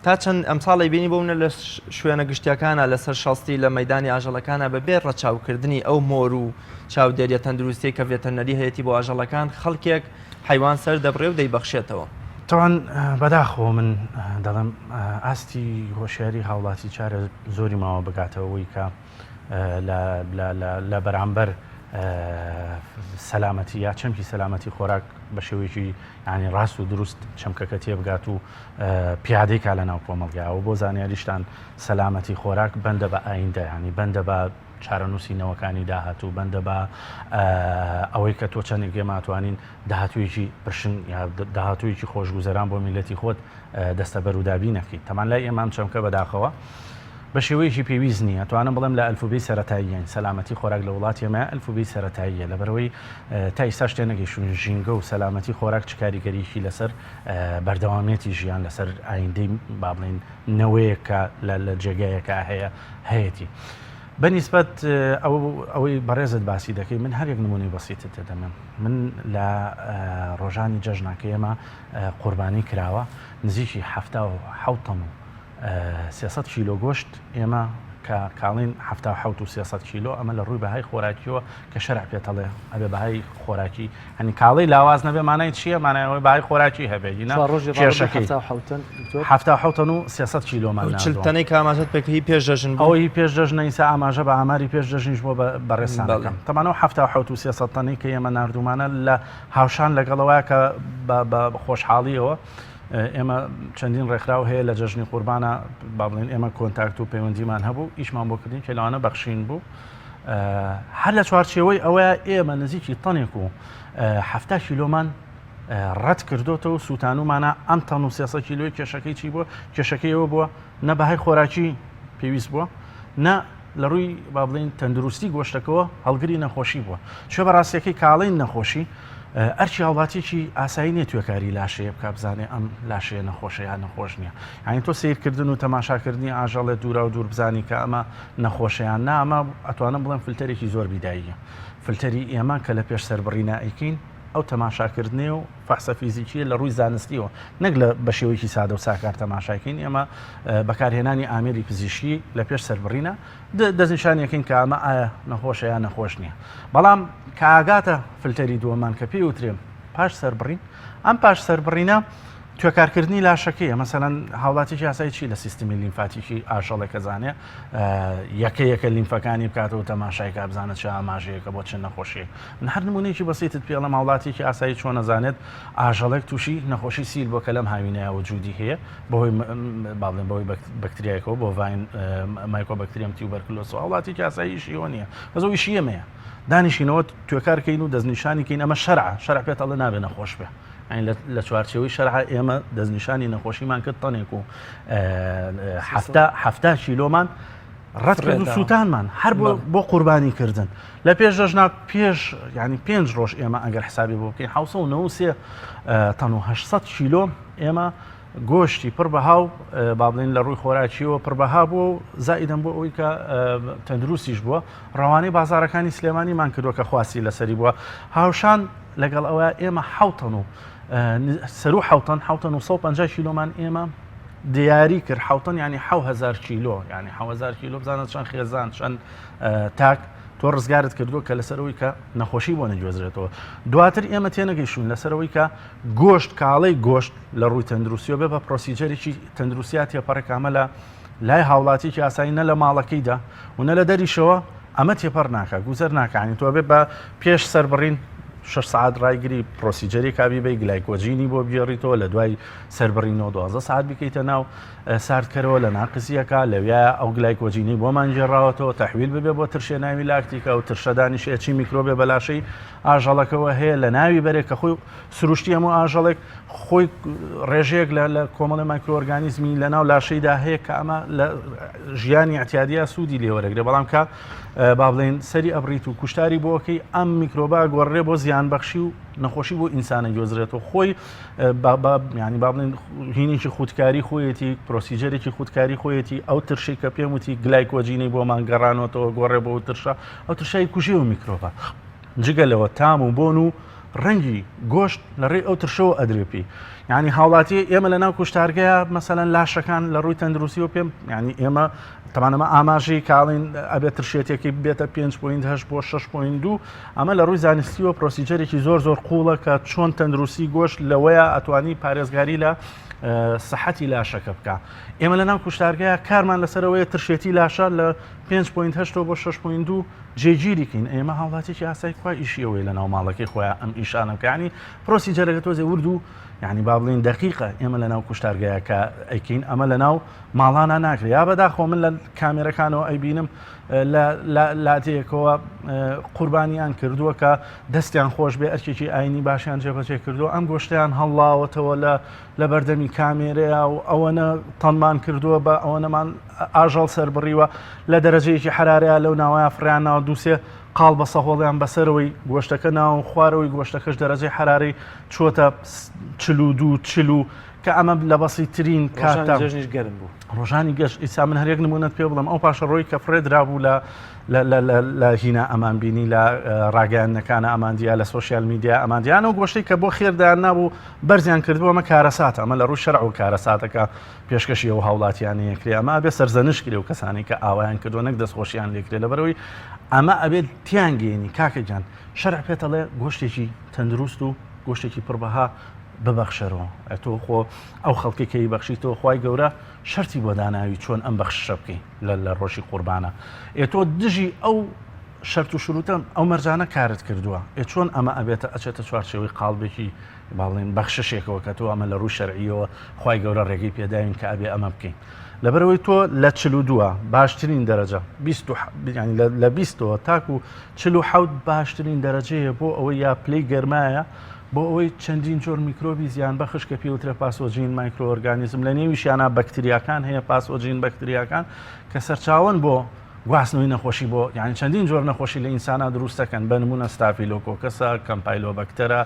تا چەند ئەمساڵی بینی بوونە لە شوێنە گشتیەکانە لەسەر شەستی لە مەدانی ئاژەڵەکانە بەبێ ڕەچاوکردنی ئەو مۆر و چاودێریە تەندروستی کە ڤێتەرنەری هەیەی بۆ ئاژەڵەکان خەڵکێک حیوان سەر دەبڕێ و دەیبەخشێتەوە. تاوان بەداخۆ من دەڵم ئاستی هۆشیاری هاوڵاتی چارە زۆری ماوە بگاتەوەی کە لە بەرامبەر سەلامەتی یا چەمکی سەلامەتی خۆراک بە شێوەیەکی ینی ڕاست و دروست چەمکەکە تێبگات و پیادێکا لە ناو کۆمەڵگایەوە بۆ زانیاریشتان سەلامەتی خۆراک بەندە بە ئایندە ینی بەندە بە چارەنووسینەوەکانی داهاتوو بەندە بە ئەوەی کە تۆ چەندێک گێماتوانین داهاتوویەکی پرشنگ یا داهاتوویەکی خۆشگوزەران بۆ میلەتی خۆت دەستە بەرودابی نەکەیت تەمان لای ئێمام چەمکە بەداخەوە بە شێوەیەکی پێویست نییە توانم بڵێم لە ئەلفوبەی سەرەتاییان سەلامەتی خۆراک لە وڵاتی ئێمە ئەلفوبەی سەرەتاییە لەبەرەوەی تا ئێستا شتێ نەگەیشتون ژینگە و سەلامەتی خۆراک چ کاریگەریەکی لەسەر بەردەوامێتی ژیان لەسەر ئایندەی با بڵین نەوەیەکە لە جێگایەکە هەیەی بەنسبەت ئەوەی بەڕێزت باسی دەکەی من هەرێک نمونەی بەسیتت دەدەمێن من لە ڕۆژانی جەژناکە ئێمە قوربانی کراوە نزیکی 7 تەن و 300 کیلۆ گۆشت ئێمە کە کاڵین 7 و 300 کیلۆ ئەمە لە ڕووی بەهای خۆراکیەوە کە شەرع پێتەڵێ ئەبێ بەهای خۆراکی هەنی کاڵی لاواز نەبێ مانای چییە مانایەوەی بەهای خۆراکی هەبێت کێشەکەی 7 و 300 کیلۆمان تەنەی کاماژەت پێکەی پێشدەژن ئەوەی پێشدەژن ئیسا ئاماژە بە ئاماری پێشدەژنیش بۆ بەڕێستانەکەم تەمانەوە 7 و 300 تەنەی کە ئێمە نردومانە لە هاوشان لەگەڵەوەی کە بە خۆشحاڵیەوە ئێمە چەندین ڕێکخراو هەیە لە جەژنی قوربانە با بڵێن ئێمە کۆنتاکت و پەیوەندیمان هەبوو ئیشمان بۆ کردین کە لەوانە بەخشین بوو هەر لە چوارچێوەی ئەوەیە ئێمە نزیکی تەنێک و 7 کیلۆمان ڕەت کردوتەوە و سووتانومانە ئەم تەن و 300 کیلۆی کێشەکەی چی بووە کێشەکەیەوە بووە نە بەهای خۆراکی پێویست بووە نە لە ڕووی با بڵێن تەندروستی گۆشتەکەەوە هەڵگری نەخۆشی بووە چێ بەڕاستیەکەی کاڵین نەخۆشی ئەرچی هاوڵاتێکی ئاسایی نیە توێکاری لاشەیە بکە بزانێ ئەم لاشەیە نەخۆشە یان نەخۆش نییە یانی تۆ سیرکردن و تەماشاکردنی ئاژەڵێ دوورا و دوور بزانی کە ئەمە نەخۆشەیان نامە ئەتوانم بڵێم فلتەرێکی زۆر بیداییە فلتەری ئێمە کە لە پێش سەربڕی نائیکین ئەو تەماشاکردنێ و فەحسە فیزیکیە لە ڕووی زانستیەوە نەک لە بە شێوەیەکی سادە و ساکار تەماشاکەین ئێمە بەکارهێنانی ئامێری پزیشکی لە پێش سەربڕینە دەستنیشانیەکەین کە ئەمە ئایا نەخۆشە یان نەخۆش نییە بەڵام کە ئاگاتە فلتەری دووەمان کە پێی وترێم پاش سەربڕین ئەم پاش سەربڕینە توێکارکردنی لاشەکەیە مەسەلاً هاوڵاتیی یاسای چی لە سیستمی لیمفاتیکی ئاژەڵێکە زانێ یەکە لیمفەکانی بکاتەوە تەماشای کا بزانێت چه ئاماژەیەکە بۆ چ نەخۆشیە من هەر نمونەیەکی بەسیتت پێڵم هاوڵاتیی ئاسایی چۆن نەزانێت ئاژەڵێک تووشی نەخۆشی سیل بۆ کە لەم هاوینەیە وجودی هەیە بەهۆی باڵێن بەهۆی بەکتریایەکەەوە بۆ ڤاین مایکۆبەکتریەم تیوبەرکلۆس و هاوڵاتیی ئاساییشیەوە نییە بەزەوی شیەمەیە دانیشینەوە توێکارکەین و دەستنیشانیکەین ئەمە شەرع پێت ئەڵە نابێ نەخۆش بێ لە چوارچەوەی شەرع ئێمە دەستنیشانی نەخۆشیمان کرد تەنێک و هەفتا کیلۆمان ڕەت کرد و سووتانمان هەر بۆ قوربانیکردن لە پێش ژەژنا پێش ینی 5 ڕۆژ ئێمە ئەگەر حسابی بۆ بکەین 1993 تەن و 800 کیلۆ ئێمە گۆشتی پڕ بەهاو با بڵێن لە ڕووی خۆراکیەوە پڕ بەها بوو زائیدەم بۆ ئەوەی کە تەندروستیش بووە ڕەوانەی بازارەکانی سلێمانیمان کردووە کە خواسی لەسەری بووە هاوشان لەگەڵ ئەوە ئێمە حوتەن و سەر و حوتەن و 150 کیلۆمان ئێمە دیاری کرد حوتەن ینی 1000 کیلۆ ینی 1000 کیلۆ بزانێت چەند خێزان چەند تاک تۆ ڕزگارت کردووە کە لەسەرەوەی کە نەخۆشی بۆ نەگوێزرێتەوە دواتر ئێمە تێنەگەیشتون لەسەرەوەی کە گۆشت کاڵەی گۆشت لە ڕووی تەندروستیەوە بێ بە پرۆسیجەرێکی تەندروستیات تێپەڕێکامە لە لای هاوڵاتیی ئاسایی نە لە ماڵەکەیدا و نە لە دەریشەوە ئەمە تێپەڕ ناکە گوزەر ناکانی تۆ بێ بە پێش سەربڕین 6 ساعت ڕایگیری پرۆسیجەری کابی بەی گلایکۆجینی بۆ بگێڕیتەوە لە دوای سەربڕینەوە 12 ساعت بکەیتە ناو ساردکەرەوە لە ناقزیەکە لەوێ ئەو گلایکۆجینی بۆمان گێڕاوەتەوە تەحویل ببێ بۆ ترشێناوی لاکتیکە و ترشەدانیشێکی میکرۆبێ بەلاشەی ئاژەڵەکەەوە هەیە لە ناوی بەرێک کە خۆی سروشتی هەموو ئاژەڵێک خۆی ڕێژەیەک لە کۆمەڵی مایکرۆۆرگانیزمی لە ناو لاشەیدا هەیە کە ئەمە لە ژیانی اعتیادیە سوودی لێوەرەگرێ بەڵام کە با بڵێن سەری ئەبریت و کوشتاری بۆکەی ئەم میکرۆبا گۆڕێ بۆ زیان بەخشی و نەخۆشی بۆ ئینسانە گوێزرێتەوە خۆی ینی با بڵێن هینێکی خودکاری خۆیەتی پرۆسیجەرێکی خودکاری خۆیەتی ئەو ترشی کە پێم وتی گلایکۆجینی بۆمان گەڕانەوەتەوە گۆڕێ بۆ ترشە ئەو ترشای کوژێ و میکرۆبە جگەلەوە تام و بۆن و ڕەنگی گۆشت لە ڕێی ئەو ترشەوە ئەدرێپی ینی هاوڵاتی ئێمە لە ناو کوشتارگەیە مەسەلەن لاشەکان لە ڕووی تەندروستیەوە پێم ینی ئێمە تەمانەمە ئاماژەی کاڵین ئەبێت ترشێتێکی بێتە 5.8 بۆ 6.2 ئەمە لە ڕووی زانستیەوە پرۆسیجەرێکی زۆر قوڵە کە چۆن تەندروستی گۆشت لەوەیە ئەتوانی پارێزگاری لە سەحەتی لاشەکە بکە ئێمە لە ناو کوشتارگەیە کارمان لەسەرەوەی ترشێتی لاشە لە 5.8 بۆ 6.2 جێگیریکەین ئێمە هاوڵاتێکی ئاسایی کوای ئیشیەوەی لە ناو ماڵەکەی خۆیان ئەم ئیشانەکانی پرۆسیجەرەکە تۆزێ ورد و یعنی با بڵین دقیقە ئێمە لە ناو کوشتارگەیە کە ئەیکەین ئەمە لە ناو ماڵانە ناکرێت یا بەداخۆ من لە کامێرەکانەوە ئەیبینم لاتەیەکەوە قوربانیان کردووە کە دەستیان خۆش بێ ئەرکێکی ئاینی باشیان جێبەجێ کردو ئەم گۆشتیان هەڵاوەتەوە لە بەردەمی کامێرەیە و ئەوەنە تەنمان کردووە بە ئەوەنەمان ئاژەڵ سەربڕیوە لە دەرەجەیەکی حرارەیە لەو ناوایە فریان ناو دووسێ قاڵ بە سەهۆڵیان بەسەرەوەی گۆشتەکە ناو خوارەوەی گۆشتەکەش دەرەجەی حرارەی چۆتە 42 کە ئەمە لە بەسی ترین کاتە گەرم بوو ڕۆژانی گەشت ئیسا من هەرێک نمونەت پێ بڵم ئەو پاشە ڕۆی کە فرێدرا بوو لە هینە ئەمان بینی لە ڕاگەیانەکانە ئەماندیا لە سوۆسیال میدیا ئەماندیانە و گۆشتەی کە بۆ خێردایان نابوو بەرزیان کردووە ئەمە کارەساتە ئەمە لە ڕوو شەرع و کارەساتەکە پێشکەشی ئەو هاوڵاتیانی یەکرێ ئەمە ئەبێ سەرزەنش کرێ و کەسانی کە ئاوایان کردو نەک دەستخۆشیان لێکرێ لەبەرەوەی ئەمە ئەبێت تیانگەێنی کاکە گیان شەرع پێتەڵێ گۆشتێکی تەندروست و گۆشتێکی پڕبەها ببەخشەرەوە ئەتۆ خۆ ئەو خەڵکی کەی بەخشیتەوە خوای گەورە شەرتی بۆ داناوی چۆن ئەم بەخشە بکەین لە ڕۆژی قوربانە ئێتۆ دژی ئەو شەرت و شروتە ئەو مەرجانە کارت کردووە چۆن ئەمە ئەبێتە ئەچێتە چوارچێوەی قاڵبێکی باڵێن بەخشەشێکەوە کە تۆ ئەمە لە ڕوو شەرعیەوە خوای گەورە ڕێگەی پێداوین کە ئەبێ ئەمە بکەین لەبەرەوەی تۆ لە 42 باشترین دەرەجە لە 20 تاکو 47 باشترین دەرەجەیە بۆ ئەوەی یا پلەی گەرمایە بۆ ئەوەی چەندین جۆر میکرۆبی زیان بەخش کە پێوترە پاسۆجین مایکرۆۆرگانیزم لە نێویشیانە بەکتریاکان هەیە پاسۆجین بەکتریاکان کە سەرچاوەن بۆ گواستنەوەی نەخۆشی بۆ یعنی چەندین جۆر نەخۆشی لە ئینسانە دروستەکەن بە نمونە ستافیلۆکۆکەسە کەمپایلۆبەکتەرە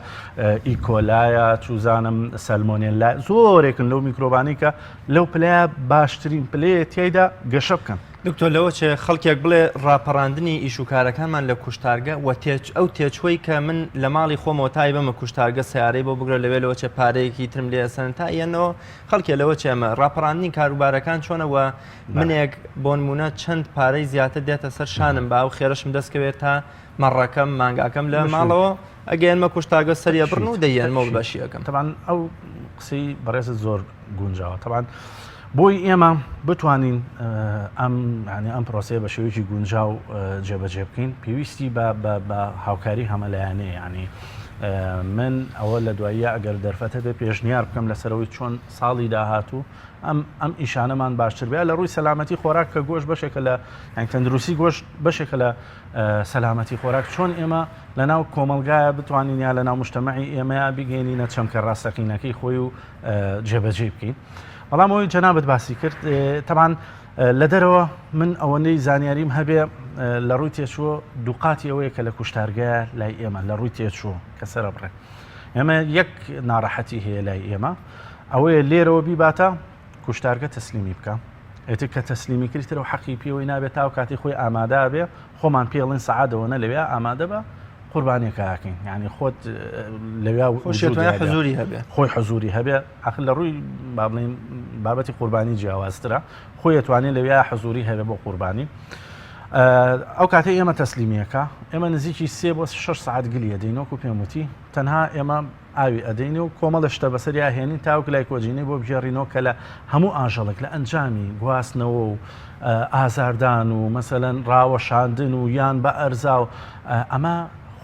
ئیکۆلایە چوزانم سەلمۆنێلا زۆرێکن لەو میکرۆبانی کە لەو پلەیە باشترین پلەیە تیایدا گەشە بکەن دکتۆر لەوە چێ خەڵکێک بڵێ ڕاپەڕاندنی ئیشوکارەکانمان لە کوشتارگە و ئەو تێچوەی کە من لە ماڵی خۆمەوە تای بەمە کوشتارگە سیارەی بۆ بگرە لەوێ لەوە چێ پارەیەکی ترم لێ سەن تا یەنەوە خەڵکێ لەوە چێمە ڕاپەڕاندنی کاروبارەکان چۆنەوە منێک بۆ نمونە چەند پارەی زیاتر دێتە سەر شانم با و خێرشم دەستکەوێت تا مەڕەکەم مانگاکەم لە ماڵەوە ئەگەیانمە کوشتارگە سەریە بڕن و دەیەنمە بەشیەکەم تەبان ئەو قسەی بەڕێزت زۆر گونجاوە تەبان بۆی ئێمە بتوانین ئەم پرۆسەیە بە شێوەیەکی گونجاو جێبەجێ بکەین پێویستی بە هاوکاری هەمەلایەنەیە ینی من ئەوە لە دواییە ئەگەر دەرفەتە بێ پێشنیار بکەم لەسەرەوەی چۆن ساڵی داهاتوو ئەم ئیشانەمان باشتر بێ لە ڕووی سەلامەتی خۆراک کە گۆشت بەشێکە لە تەندروستی گۆشت بەشێکە لە سەلامەتی خۆراک چۆن ئێمە لەناو کۆمەلگایە بتوانین یا لەناو مجتەمەعی ئێمەیە بگەینینە چەمکە ڕاستەقینەکەی خۆی و جێبەجێ بکەین. بەڵام ئەوەی جەنابەت باسی کرد تەبان لە دەرەوە من ئەوەندەی زانیاریم هەبێ لە ڕووی تێچووە دووقاتی ئەوەیە کە لە کوشتارگایە لای ئێمە لە ڕووی تێچوو کە سرە بڕێ ئێمە یەک ناڕەحەتی هەیە لای ئێمە ئەوەیە لێرەوە بیباتە کوشتارگە تەسلیمی بکە ئێتر کە تەسلیمی کردتەوە حەقی پێوەی نابێت تا و کاتی خۆی ئامادە بێ خۆمان پێڵین سەعادەوە نە لەوێ ئامادە بە قوربانێکەکەین یعنی خۆت لەوێ حزوری هەبێ خۆی حزوری هەبێ ئەخ لە ڕووی بابڵین بابەتی قوربانی جیاوازترە خۆی ئەتوانێت لەوێ حزوری هەبێ بۆ قوربانی ئەو کاتێ ئێمە تەسلیمیەکە ئێمە نزیکی 3 بۆ 6 ساعت گلیە دەینۆک و پێموتی تەنها ئێمە ئاوی ئەدەین و کۆمەڵە شتە بەسەری هێنین تاوک لای کۆجینەی بۆ بژێڕینەوە کە لە هەموو ئاژەڵک لە ئەنجامی گواستنەوە و ئازاردان و مەسەلەن ڕاوەشاندن و یان بە ئەرزا و ئەمە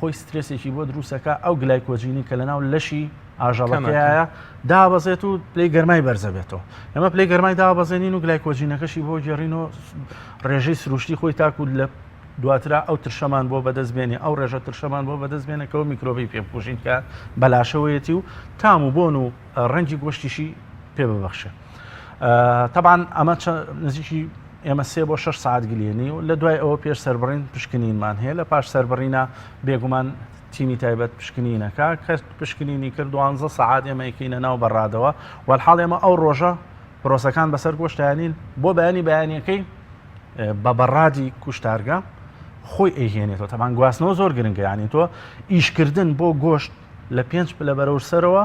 خۆی سترێسێکی بۆ دروستەکە ئەو گلای کۆجینی کە لەناو لەشی ئاژەڵەکەیە دابەزێت و پلەی گەرمای بەرزەبێتەوە ئەمە پلەی گەرمای دابەزێنین و گلای کۆجینەکەشی بۆ گێڕینەوە ڕێژەی سروشتی خۆی تاکو لە دواترا ئەو ترشەمان بۆ بەدەستبێنێ ئەو ڕێژە ترشەمان بۆ بەدەستبێنێکەوە میکرۆبی پێبکوژین کە بەلاشەوەیەتی و تام و بۆن و ڕەنگی گۆشتیشی پێ ببەخشێ تەبان ئەمە نزیکی ئێمە 3 بۆ 6 ساعت گلێنی و لە دوای ئەوە پێش سەربڕین پشکنینمان هەیە لە پاش سەربڕینە بێگومان تیمی تایبەت پشکنینەکە کە پشکنینی کرد 12 ساعت ئێمە یکینە ناو بەڕادەوە وەحاڵ ئێمە ئەو ڕۆژە پرۆسەکان بەسەر گۆشتیانین بۆ بەیانیەکەی بە بەڕادی کوشتارگە خۆی ئەیهێنێتەوە تەمان گواستنەوە زۆر گرنگە ینی تۆ ئیشکردن بۆ گۆشت لە 5 لە بەرەو سەرەوە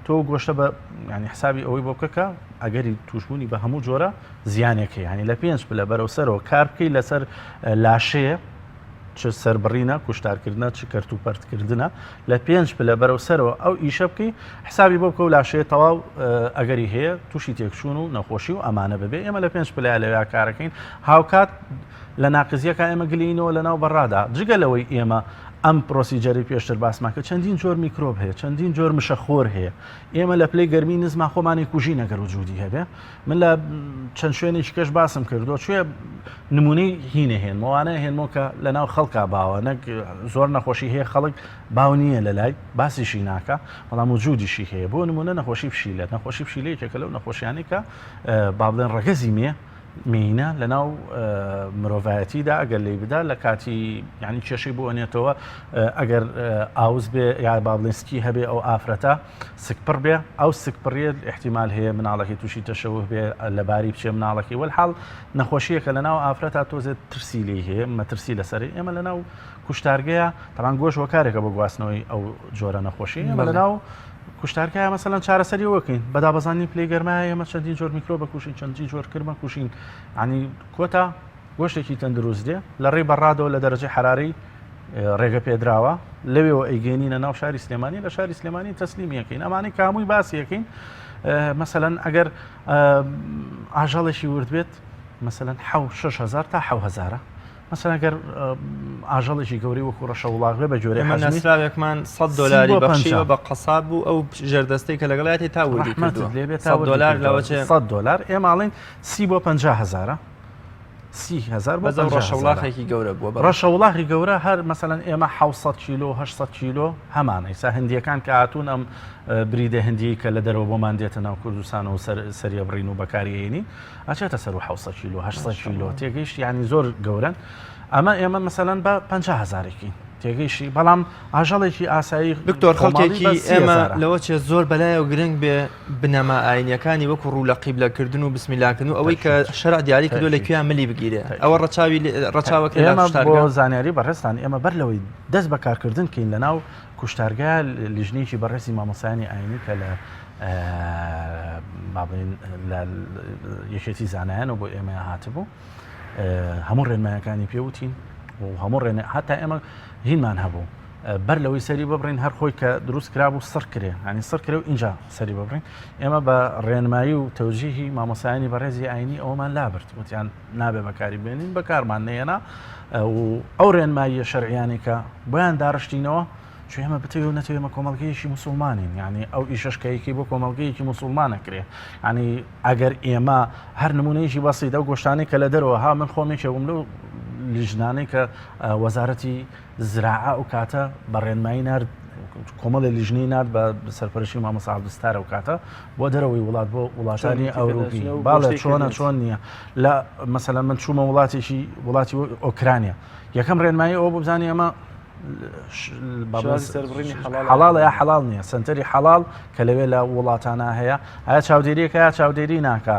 تۆ گۆشتە بە ینی حسابی ئەوەی بۆ بکەکە ئەگەری توشبوونی بە هەموو جۆرە زیانێکی ینی لە 5 لە بەرەو سەرەوە کار بکەی لەسەر لاشەیە چ سەربڕینە کوشتارکردنە چ کەرت و پەرتکردنە لە 5 لە بەرەو سەرەوە ئەو ئیشە بکەی حسابی بۆ بکە و لاشەیە تەواو ئەگەری هەیە تووشی تێکچوون و نەخۆشی و ئەمانە ببێ ئێمە لە 5 لەوێ کارەکەین هاوکات لە ناقزیەکە ئێمە گلینەوە لە ناو بەڕادا جگە لەوەی ئێمە ئەم پرۆسیجەری پێشتر باسماکە چەندین جۆر میکرۆب هەیە چەندین جۆر مشەخۆر هەیە ئێمە لە پلەی گەرمی نزما خۆمانی کوژی نەگەر وجودی هەبێ من لە چەند شوێنێکی کەش باسم کردو کوێ نمونەی هینە هێنمەوانە هێنمەوە کە لە ناو خەڵکا باوە نەک زۆر نەخۆشی هەیە خەڵک باو نییە لە لای باسیشی ناکە بەڵام وجودیشی هەیە بۆ نمونە نەخۆشی پشیلێت نەخۆشی پشیلەیەکێکە لەو نەخۆشیانی کە با بڵێن ڕەگەزی مێ مینە لە ناو مرۆڤایەتیدا ئەگەر لی بدا لە کاتی ینی کێشەی بۆ ئەنێتەوە ئەگەر ئاوز بێ یا بابلنسکی هەبێ ئەو ئافرەتە سکپڕ بێ ئەو سکپڕێت احتیمال هەیە مناڵەکەی تووشی تەشەوه بێ لەباری بچێ مناڵەکەی وەلحاڵ نەخۆشیەکە لە ناو ئافرەتا تۆزێت ترسی لێ هەیە مەترسی لەسەری ئێمە لە ناو کوشتارگەیە تەمان گۆش وەکارێکە بە گواستنەوەی ئەو جۆرە نەخۆشی ئێمە لە ناو کوشتارکە مەسەلەن چارەسەری وەکەین بەدابەزانی پلەی گەرمایە ئێمە چەندین جۆر میکرۆبە کوشین چەندین جۆر کرمە کوشین عنی کۆتا گۆشتێکی تەندروست دێ لە ڕێی بەڕادەوە لە دەرەجەی حرارەی ڕێگە پێدراوە لەوێەوە ئەیگەێنینە ناو شاری سلێمانی لە شاری سلێمانی تەسلیمیەکەین ئەمانی کامووی باسیەکەین مەسەلەن ئەگەر ئاژەڵێکی ورد بێت مەسەلەن 6,000 تا 7,000 مەسەلەن ئەگەر ئاژەڵێکی گەوری وەکو ڕەشەوڵاغ بێ بە جۆرە نەسراوێکمان $100 بەخشیوە بە قەساب بوو ئەو ژێردەستەی کە لەگەڵاتی تا وردی کردووە $100 لەوەچێ $100 ئێمە ئاڵین 30 بۆ 50,000 30,000 بە ڕەشەوڵاغێکی گەورە بووە ڕەشەوڵاغی گەورە هەر مەسەلەن ئێمە 700 کیلۆ 800 کیلۆ هەمانە ئێستا هەندیەکان کە هاتوون ئەم بریدە هەندی کە لە دەرەوە بۆمان دێتە ناو کوردستانەوە سەریە بڕین و بەکارهێنی ئەچێتە سەر 700 کیلۆ 800 کیلۆ تێگەیشت یعنی زۆر گەورن ئەمە ئێمە مەسەلەن بە 50,000 تێگەیشی بەڵام ئاژەڵێکی ئاسایی دکتۆر خەڵکێکی ئێمە لەوە چێ زۆر بەلایە و گرنگ بێ بنەما ئاینیەکانی وەکو ڕوو لە قیبلەکردن و بسمیلاکردن و ئەوەی کە شەرع دیاری کردو لەکوێیان ملی بگیرێ ئەوە ڕەچاوەکە ئێمە بۆ زانیاری بەڕێستان ئێمە بەر لەوەی دەست بەکارکردن کەین لەناو کوشتارگا لیژنێکی بەڕێزی مامۆسایانی ئاینی کە لە لە یەکێتی زانایان و بۆ ئێمە هاتبوو هەموو ڕێنمایەکانی پێوتین و هەموو ڕێنە هەتا ئێمە هینمان هەبوو بەر لەوەی سەری ببڕین هەر خۆی کە دروست کرابوو سڕ کرێ ینی سڕ کرێ و اینجا سەری ببڕین ئێمە بە ڕێنمایی و تەوجیهی مامۆسایانی بەڕێزی ئاینی ئەومان لابرد وتیان نابێ بەکاری بێنین بەکارمان نێنا و ئەو ڕێنماییە شەرعیانی کە بۆیان داڕشتینەوە چ ئێمە بتەوێت نەتەوێمە کۆمەڵگەیەکی مسلمانین ینی ئەو ئیشەشکەیەکی بۆ کۆمەڵگەیەکی مسلمانەکرێ ینی ئەگەر ئێمە هەر نمونەیەکی بەسیت ئەو گۆشتانی کە لە دەرەوە ها من خۆمێکێکم لەو لیژنانەی کە وەزارەتی زراعە و کاتە بە ڕێنمایی نرد کۆمەڵی لیژنەی نرد بە سەرپەرشی مامۆستا عەبدولستارە و کاتە بۆ دەرەوەی وڵات بۆ وڵاتانی ئەوروپی باڵێ چۆن نییە لە مەسەلەن من چوومە وڵاتی ئۆکرانیا یەکەم ڕێنمایی ئەوە بۆ بزانانی ئەمە حەڵاڵە یا حەڵاڵ نییە سنتەری حەڵاڵ کە لەوێ لە وڵاتانە هەیە ئایا چاودێریەکە یا چاودێری ناکە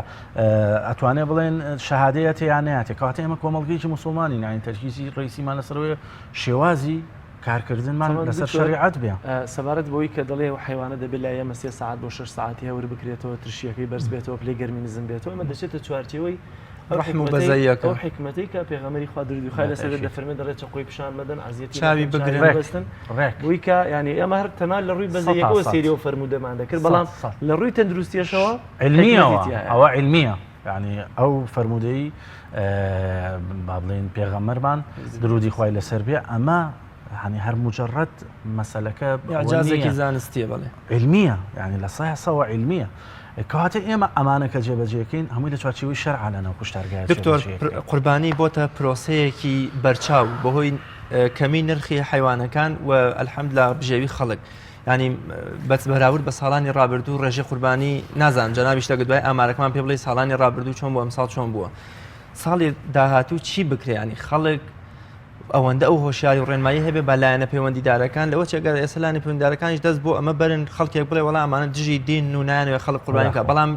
ئەتوانێت بڵێن شەهادەیە تیانەیەێت کاتە ئێمە کۆمەڵگەیکی مسلمانی ناین تەرکیزی ڕئیسیمان لەسەرەوەی شێوازی کارکردنمان لەسەر شەریعەت بێ سەبارەت بۆی کە دەڵێ و حیوانە دەبێت لە ئێمە 3 ساعت بۆ 6 ساعتی هەور بکرێتەوە ترشیەکەی بەرز بێتەوە پلەی گەرمی نزم بێتەوە ئەمە دەچێتە چوارتیەوەی ڕحم و بەزەیەکە ئەو حکمەتی کە پێغەمبەری خوا درود و خای لەسەر دەفەرمێ دەڵێت چقۆی پیشان مەدەن عەزیەتی چاوی بگرن بەستن بۆی کە ینی ئێمە هەر تەنها لە ڕووی بەزەیەکەوە سێریەوە فەرمودەمان دەکرد بەڵام لە ڕووی تەندروستیەشەوە علمیەوە ئەوە علمیە ینی ئەو فەرمودەی با بڵێن پێغەمبەرمان درودی خوای لەسەر بێ ئەمە هەنی هەر مجرد مەسەلەکە ئیعجازێکی زانستیە بڵێ علمیە ینی لە سایەسەوە علمیە کەواتە ئێمە ئەمانەکە جێبەجێکەین هەمووی لە چوارچێوەی شەرع لەناو کوشتارگای دکتۆر قوربانی بۆتە پرۆسەیەکی بەرچاو بەهۆی کەمی نرخی حیوانەکان و ئەلحەمدوللا بژێوی خەڵک ینی بەس بەراورد بە ساڵانی ڕابردوو ڕێژەی قوربانی نازان جەنابیش دەگوت دوای ئامارەکەمان پێ بڵێ ساڵانی ڕابردوو چۆن بووە ئەمساڵ چۆن بووە ساڵی داهاتوو چی بکرێ ینی خەڵک ئەوەندە ئەو هۆشیاری و ڕێنمایی هەبێ بە لایەنە پەیوەندیدارەکان لەوە چێگەر ئێسلانی پەیوەندیدارەکانیش دەست بۆ ئەمە بەرن خەڵکێک بڵێ وەڵام ئەمانە دژی دین و نایانەوێ خەڵک قوربانی کە بەڵام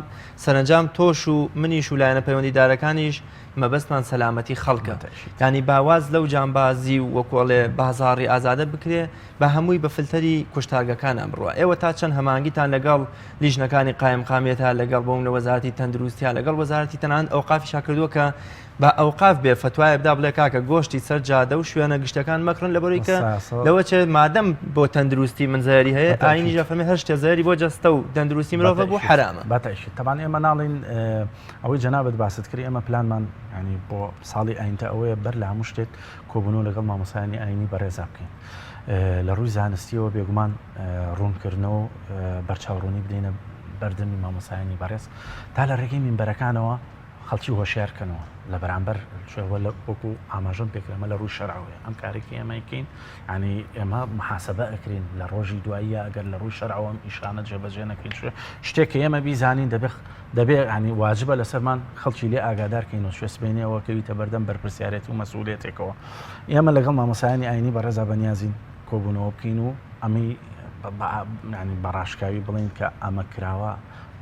سەرنجام تۆش و منیش و لایەنە پەیوەندیدارەکانیش مەبەستمان سەلامەتی خەڵکە ینی باواز لەو جانبازی و وەکۆڵێ بازاڕی ئازادە بکرێ بە هەمووی بە فلتەری کوشتارگەکانە بڕوە ئێوە تا چەند هەمانگیتان لەگەڵ لیژنەکانی قایمقامێتە لەگەڵ بۆم لە وەزارەتی تەندروستیان لەگەڵ وەزارەتی تەنانەت ئەوقافیشا کردووە کە بە ئەوقاف بێ فتوایە بدا بڵێ کاکە گۆشتی سەر جادە و شوێنە گشتەکان مەکڕن لەبەرەوەی کە لەوە چێ مادەم بۆ تەندروستی منزەری هەیە ئاینی ژەفەرمێ هەر شتێ زەری بۆ جەستە و تەندروستی مرۆڤ بۆ حرامە بەتەشی تەمان ئێمە ناڵین ئەوەی جەنابەت باست کردی ئێمە پلانمان ینی بۆ ساڵی ئاینتە ئەوەیە بەر لە هەموو شتێک کۆبوونەوە لەگەڵ مامۆسایانی ئاینی بەڕێزا بکەین لە ڕووی زانستیەوە بێگومان ڕوونکردنەوە بەرچاوڕوونی بدەینە بەردەمی مامۆسایانی بەڕێز تا لە ڕێگەی مینبەرەکانەوە خەڵکی هۆشیارکەنەوە لە بەرامبەر شێوە لە وەکو ئاماژەم پێکرێمە لە ڕووی شەرعەوەی ئەم کارێکی ئێمەکەین ینی ئێمە محاسبە ئەکرین لە ڕۆژی دواییە ئەگەر لە ڕووی شەرعەوە ئیشانە جێبەجێ نەکەین شتێک کە ئێمە بیزانین دەبێت ینی واجبە لەسەرمان خەڵکی لێ ئاگادارکەین و شوێسبێنیەوە کەویتە بەردەم بەرپرسیارەتی و مەسئولیەتێکەوە ئێمە لەگەڵ مامۆسایانی ئاینی بەڕێزا بەنیازین کۆبوونەوە بکەین و ئەمی بەڕاشکاوی بڵین کە ئەمە کراوە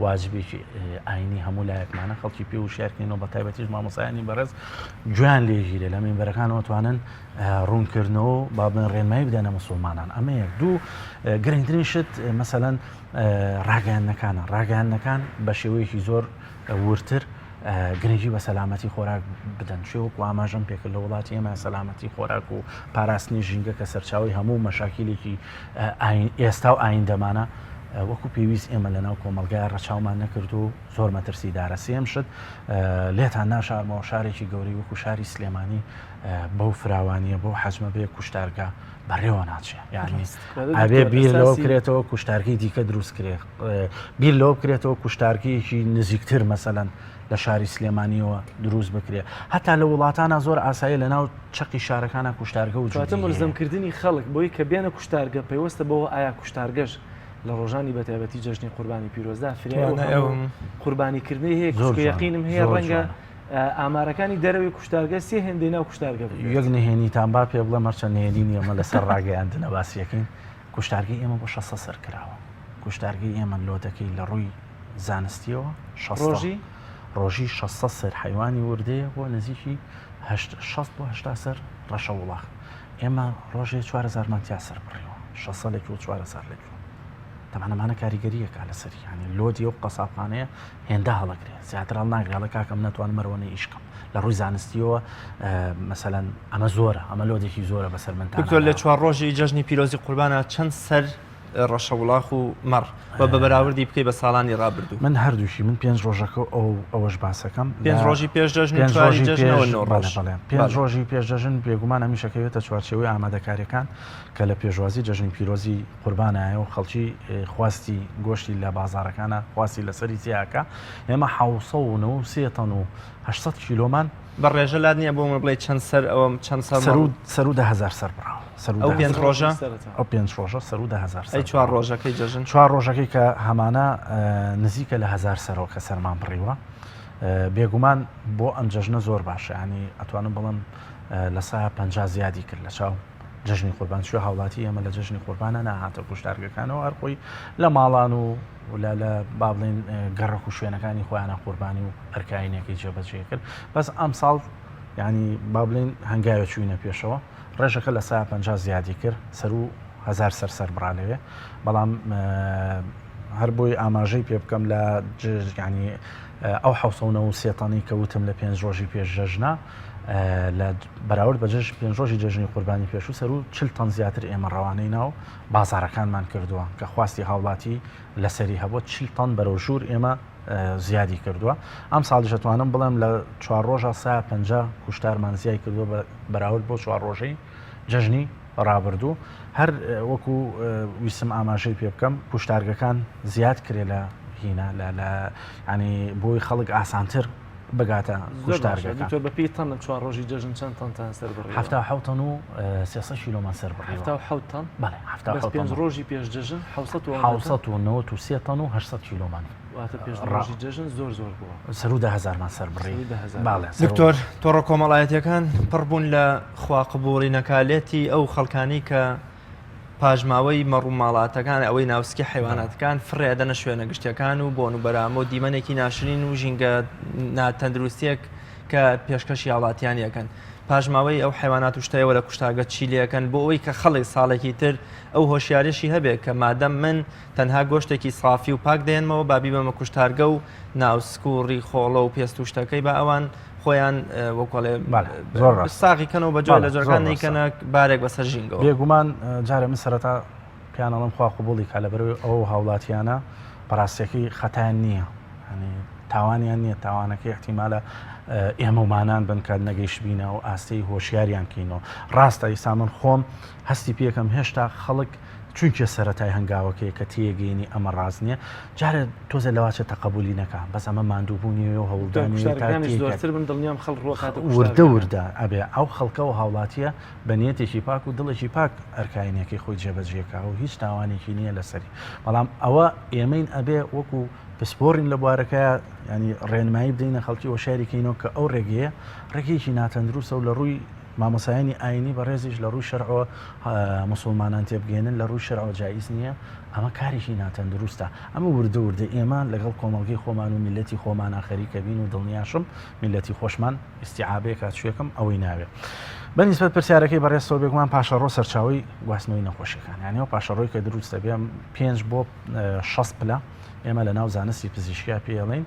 واجبێکی ئاینی هەموو لایەکمانە خەڵکی پێ و شارکەینەوە بە تایبەتیش مامۆسایانی بەڕێز گویان لێژیرێ لە مینبەرەکانەوە توانن ڕوونکردنەوە با بڵێن ڕێنمایی بدەنە مسلمانان ئەمە یەک دوو گرنگترین شت مەسەلەن ڕاگەیاندنەکان بە شێوەیەکی زۆر ورتر گرنگی بە سەلامەتی خۆراک بدەن شێوەکو ئاماژەم پێکرد لە وڵاتی ئێمە سەلامەتی خۆراک و پاراستنی ژینگە کە سەرچاوی هەموو مەشاکیلێکی ئێستا و ئایندەمانە وەکو پێویست ئێمە لەناو کۆمەلگای ڕەچاومان نەکرد و زۆر مەترسیدارە سێم شت لێتان ناشارمەوە شارێکی گەوری وەکو شاری سلێمانی بەو فراوانیە بەو حەجمە بێ کوشتارگا بەڕێوە ناچێ یعنی ئەبێ بیر لەوە کرێتەوە کوشتارگی دیکە دروست کرێ بیر لەوە بکرێتەوە کوشتارگیەکی نزیکتر مەسەلەن لە شاری سلێمانیەوە دروست بکرێ هەتا لە وڵاتانە زۆر ئاسایی لەناو چەقی شارەکانە کوشتارگە و چاتە ملزەمکردنی خەڵک بۆی کە بێنە کوشتارگە پێوەستە بەوە ئایا کوشتارگەش لە ڕۆژانی بەتایبەتی جەژنی قوربانی پیرۆزدا فرێ قوربانیکردنی هەیە یەقینم هەیە ڕەنگە ئامارەکانی دەرەوەی کوشتارگە سێ هێندەی ناو کوشتارگە یەک نهێنیتان با پێ بڵە مەرچە نهێنی ئێمە لەسەر ڕاگەیاندنە باسیەکەین کوشتارگەی ئێمە بۆ 600 سەر کراوە کوشتارگەی ئێمە لۆتەکەی لە ڕووی زانستیەوە ڕۆژی 600 سەر حیوانی وردەیە بۆ نزیکی 6 بۆ 8 سەر ڕەشە وڵاغ ئێمە ڕۆژێ 4000 مانتیا سەر بڕیەوە 600 لێک و 4000 لێک تەمانەمانە کاریگەریەکە لەسەری ینی لۆدی و قەسابخانەیە هێندە هەڵەگرێ زیاتر هەڵ ناگرێت کاکەم ناتوانم مەرەوەی ئیشکەم لە ڕووی زانستیەوە مەسەلەن ئەمە زۆرە ئەمە لۆدێکی زۆرە بەسەر من دکتۆر لە 4 ڕۆژی جەژنی پیرۆزی قوربانە چەند سەر ڕەشە وڵاخ و مەڕ بە بەراوردی بکەی بە ساڵانی ڕابردوو من هەردووشی من 5 ڕۆژەکە ئەوەش باسەکەم 5 ڕۆژی پێش جەژن 5 ڕۆژی پێش جەژن بێگومان هەمیشەکەوێتە چوارچێوەی ئامادەکاریەکان کە لە پێشوازی جەژنی پیرۆزی قوربانایە و خەڵکی خواستی گۆشتی لە بازارەکانە خواستی لەسەری زیاکە ئێمە 793 تەن و 800 کیلۆمان بە ڕێژە لات نییە بۆ بڵێ چەند سەر ئەوم چەند سەر و 10,000 سەر بڕاو ئەو 5 ڕۆژە ئەو 5 ڕۆژە سەر و 10,000 ئەی 4 ڕۆژەکەی جەژن 4 ڕۆژەکەی کە هەمانە نزیکە لە 1000 سەرەوە کە سەرمان بڕیوە بێگومان بۆ ئەم جەژنە زۆر باشە ینی ئەتوانم بڵم لە سا 50 زیادی کرد لە چاو جەژنی قوربان شوێ هاوڵاتی ئێمە لە جەژنی قوربانە ناهاتە کوشتارگەکانەوە هەرخۆی لە ماڵان و لە با بڵێن گەڕک و شوێنەکانی خۆیانە قوربانی و ئەرکاینێکی جێبەجێ کرد بەس ئەم ساڵ ینی با بڵێن هەنگاوە چوینە پێشەوە ڕێژەکە لە سا 50 زیادی کرد سەر و 1000 سەر بڕا لەوێ بەڵام هەر بۆی ئاماژەی پێ بکەم لە ینی ئەو 793 تەنی کەوتم لە 5 ڕۆژی پێش جەژنە لە بەراورد بە 5 ڕۆژی جەژنی قوربانی پێشوو سەر و 40 تەن زیاتر ئێمە ڕەوانەی ناو بازارەکانمان کردووە کە خواستی هاوڵاتی لەسەری هەبووە 40 تەن بەرەو ژوور ئێمە زیادی کردووە ئەم ساڵیش دەتوانم بڵێم لە 4 ڕۆژە 150 کوشتارمان زیای کردووە بەراورد بۆ 4 ڕۆژەی جەژنی ڕابردوو هەر وەکو ویسم ئاماژەی پێ بکەم کوشتارگەکان زیاد کرێ لە هینە لە ینی بۆی خەڵک ئاسانتر بگاتە کوشتارگەکان تۆ بەپی تەن لە 4 ڕۆژی جەژن چەند تەن سەر بڕی 77 تەن و 300 کیلۆمان سەر بڕی 77 تەن بەڵێ 5 ڕۆژی پێش جەژن 793 تەن و 800 کیلۆمان واتە پێش ڕۆژی جەژن زۆر بووە سەر و 10,000مان سەر بڕی دکتۆر تۆڕە کۆمەڵایەتیەکان پڕبوون لە خواقبوڵی نەکالێتی ئەو خەڵکانی کە پاژماوەی مەڕووماڵاتەکان ئەوەی ناوسکی حیواناتەکان فڕێدەنە شوێنە گشتەکان و بۆن و بەرامە و دیمەنێکی ناشرین و ژینگە ناتەندروستیەک کە پێشکەشی هاوڵاتیان یەکەن پاژماوەی ئەو حیوانات و شتەوە لە کوشتارگە چیلەکەن بۆ ئەوی کە خەڵک ساڵێکی تر ئەو هۆشیارێشی هەبێت کە مادەم من تەنها گۆشتێکی سافی و پاک دێنمەوە بابی بەمە کوشتارگە و ناوسک و ڕیخۆڵە و پێست و شتەکەی بە ئەوان خۆیان وەکڵێ زۆر ساقیکەنەوە بە جۆ لە جۆرەکان نیکەنە بارێک بەسەر ژینگەوە بێگومان جارە من سەرەتا پیانەڵم خوا قوبوڵی کا لەبەرەوەی ئەو هاوڵاتیانە بەڕاستیەکەی خەتایان نییە تاوانیان نییە تاوانەکەی احتیمالە ئێمە ومانان بن کە نەگەیشتبینە و ئاستی هۆشیاریان کەینەوە ڕاستە ئیسا من خۆم هەستی پێکەم هێشتا خەڵک چونکە سەرەتای هەنگاوەکەی کە تێگەینی ئەمە ڕاز نییە جارە تۆزە لەواچە تەقبولی نەکە بەس ئەمە ماندووبوونی و هەوڵدانیوردە وردە ئەبێ ئەو خەڵکە و هاوڵاتیە بە نیەتێکی پاک و دڵێکی پاک ئەرکاینەکەی خۆی جێبەجێکا و هیچ تاوانێکی نییە لەسەری بەڵام ئەوە ئێمەین ئەبێ وەکو پسپۆڕین لە بوارەکە ینی ڕێنمایی بدەینە خەڵکی و شاریکەینەوە کە ئەو ڕێگەیە ڕێگەیەکی ناتەندروستە و لە ڕووی مامۆسایانی ئاینی بە ڕێزیش لە ڕووی شەرعەوە مسلمانان تێبگەێنن لە ڕووی شەرعەوە جایز نییە ئەمە کارێکی ناتەندروستە ئەمە وردە ئێمە لەگەڵ کۆمەڵگەی خۆمان و میلەتی خۆمان ئاخەریکە بین و دڵنیاشم میلەتی خۆشمان ئیستیعابەیە کاتشوێکم ئەوەی ناوێت بەنسبەت پرسیارەکەی بەڕێستەوە بێگومان پاشەڕۆ سەرچاوی گواستنەوەی نەخۆشیەکان یانەوە پاشەڕۆی کە دروستە بێ 5 بۆ 6 پلە ئێمە لە ناو زانستی پزیشکیا پێڵین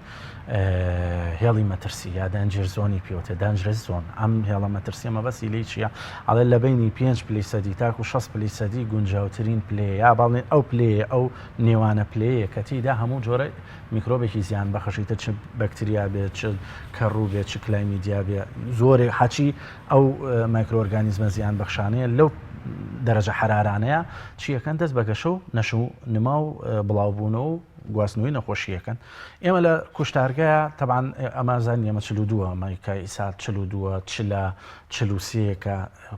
هێڵی مەترسی یا دەنجر زۆنی پێوتە دەنجرە زۆن ئەم هێڵە مەترسیەمە بەسی لی چیە ئەڵێ لە بینی 5 پلی سەدی تاکو 6 پلی سەدی گونجاوترین پلێ یا باڵێن ئەو پلێ ئەو نێوانە پلەیە کە تیدا هەموو جۆرە میکرۆبێکی زیان بەخەشیتە چ بەکتریا بێت چ کەڕوو بێت چ کلایمیدیا بێت زۆرێک حەچی ئەو مایکرۆۆرگانیزمە زیان بەخشانەیە لەو دەرەجە حرارانەیە چیەکەن دەست بەگەشە و نەشو نما و بڵاوبوونەوە و گواستنەوەی نەخۆشیەکەن ئێمە لە کوشتارگایە تەبان ئەمازان ئێمە 42 ئەمریکای ئیسات 42 43 کە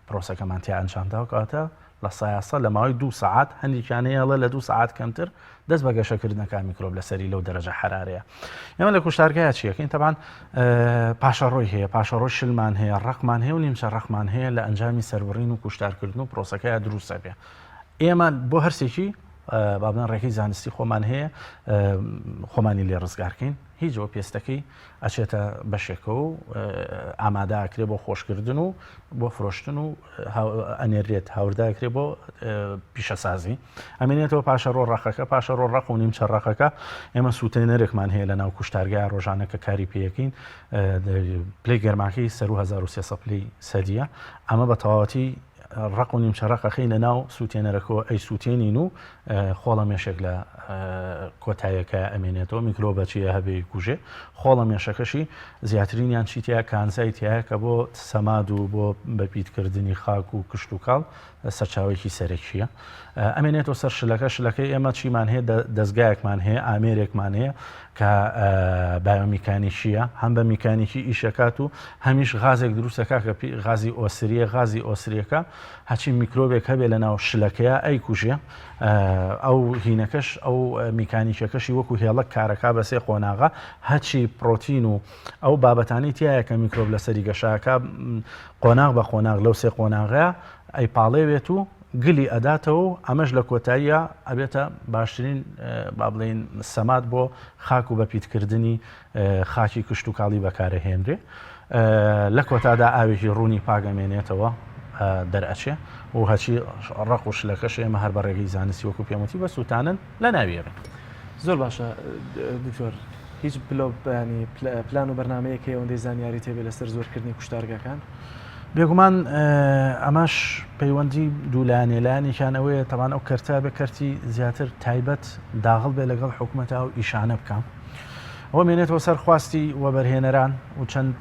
پرۆسەکەمانتی ئەنجامداوە کاتە لە سایاسە لە ماوەی 2 ساعت هەندێکیانەیەڵە لە 2 ساعت کەمتر دەست بە گەشەکردنەکە میکرۆب لەسەری لەو دەرەجە حرارەیە. ئێمە لە کوشتارگایە چیەکەین تەبان پاشەڕۆی هەیە، پاشەڕۆی شلمان هەیە، ڕقمان هەیە و نیمچە ڕقمان هەیە لە ئەنجامی سەروەڕین و کوشتارکردن و پرۆسەکەیە دروستە بێ. ئێمە بۆ هەرسێکی بابن ڕێکی زانستی خۆمان هەیە خۆمانی لێ ڕزگارکەین، هیچەوە پێستەکەی ئەچێتە بەشێکەوە و ئامادەکرێ بۆ خۆشکردن و بۆ فرۆشتن و ئەنێرێت هاورداکرێ بۆ پیشەسازی ئەمێنێتەوە پاشەڕۆ ڕقەکە پاشەڕۆ ڕق و نیمچە ڕقەکە ئێمە سووتێنەرێکمان هەیە لە ناو کوشتارگای ڕۆژانەکە کاری پێەکەین پلەی گەرماکەی سەر 1300 پلەی سەدیە ئەمە بە تەواوەتی ڕق و نیمچە ڕقەکەی لە ناو سووتێنەرەکەەوە ئەی سووتێنین و خۆڵە مێشێک لە کۆتاییەکە ئەمێنێتەوە میکرۆبەچیە هەبێ کوژێ خۆڵە مێشەکەشی زیاترینیان چیتەیە کانزایتیایە کە بۆ سەماد و بۆ بەپیتکردنی خاک و کشت و کاڵ سەرچاوێکی سەرێکیە ئەمێنێتەوە سەر شلەکەی ئێمە چیمان هەیە دەستگایەکمان هەیە ئامێرێکمان هەیە کە بایۆمیکانیشیە هەم بە میکانیکی ئیشەکات و هەمیش غازێک دروستەکە کە غازی ئۆسریە غازی ئۆسریەکە هەچی میکرۆبێک هەبێ لە ناو شلەکەیە ئەی کوژێ ئەو هینەکەش ئەو میکانیکەکەشی وەکو هێڵک کارەکە بەسێ قۆناغا هەچی پرۆتین و ئەو بابەتانی تایە کە میکرۆب لەسەری گەشاکە قۆناغ بە قۆناغ لەو سێ قۆناغەیە ئەی پاڵێوێت و گلی ئەداتەوە و ئەمەش لە کۆتاییە ئەبێتە باشترین با بڵێن سەماد بۆ خاک و بەپیتکردنی خاکی کشت و کاڵی بەکارەهێنرێ لە کۆتادا ئاوێکی ڕوونی پاگەمێنێتەوە دەرئەچێ و هەچی ڕق و شلەکەش ئێمە هەر بە ڕێگەی زانستی وەکو پێمەتی بە سووتانن لە ناویێڕێ. زۆر باشە دکتۆر هیچ بلۆبانی پلان و بەرنمەیەکە ئەوەندەی زانیاری تێبێ لەسەر زۆرکردنی کوشتارگەکان بێگومان ئەمەش پەیوەندی دوولانێلانێکیان ئەوەیە تەوان ئەو کەرتە بە کەرتی زیاتر تایبەت داغڵ بێ لەگەڵ حکوومەتە و ئیشانە بکەم ئەوە مێنێتەوە سەر خواستی وەبەرهێنەران و چەند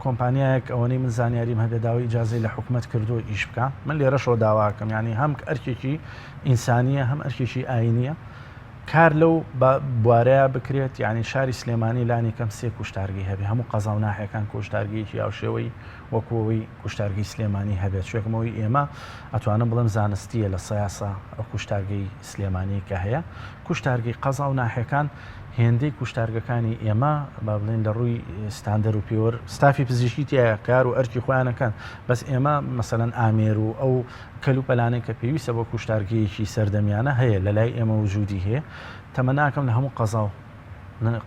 کۆمپانیایەک ئەوەی من زانیاریم هەبێ داوای ئیجازەی لە حکوومەت کردو ئیش بکە من لێرەشەوە داواکەم ینی هەم ئەرکێکی ئینسانیە هەم ئەرکێکی ئاینیە کار لەو بوارەیە بکرێت یعنی شاری سلێمانی لانی کەم سێ کوشتارگی هەبێ هەموو قەزا و ناحەکان کوشتارگیەکی یاوشێوەی وەکوەوەی کوشتارگی سلێمانی هەبێت شوێکمەوەی ئێمە ئەتوانم بڵم زانستیە لە سیاسە ئەو کوشتارگەی سلێمانی کە هەیە کوشتارگی قەزا و ناحەکان هێندەی کوشتارگەکانی ئێمە با بڵێن لە ڕووی ستاندەر و پێوەر ستافی پزیشکی تایە کار و ئەرکی خۆیانەکەن بەس ئێمە مەسەلەن ئامێر و ئەو کەلوپەلانێک کە پێویستە بۆ کوشتارگەیەکی سەردەمیانە هەیە لە لای ئێمە وجودی هەیە تەمە ناکەم لە هەموو قەزا و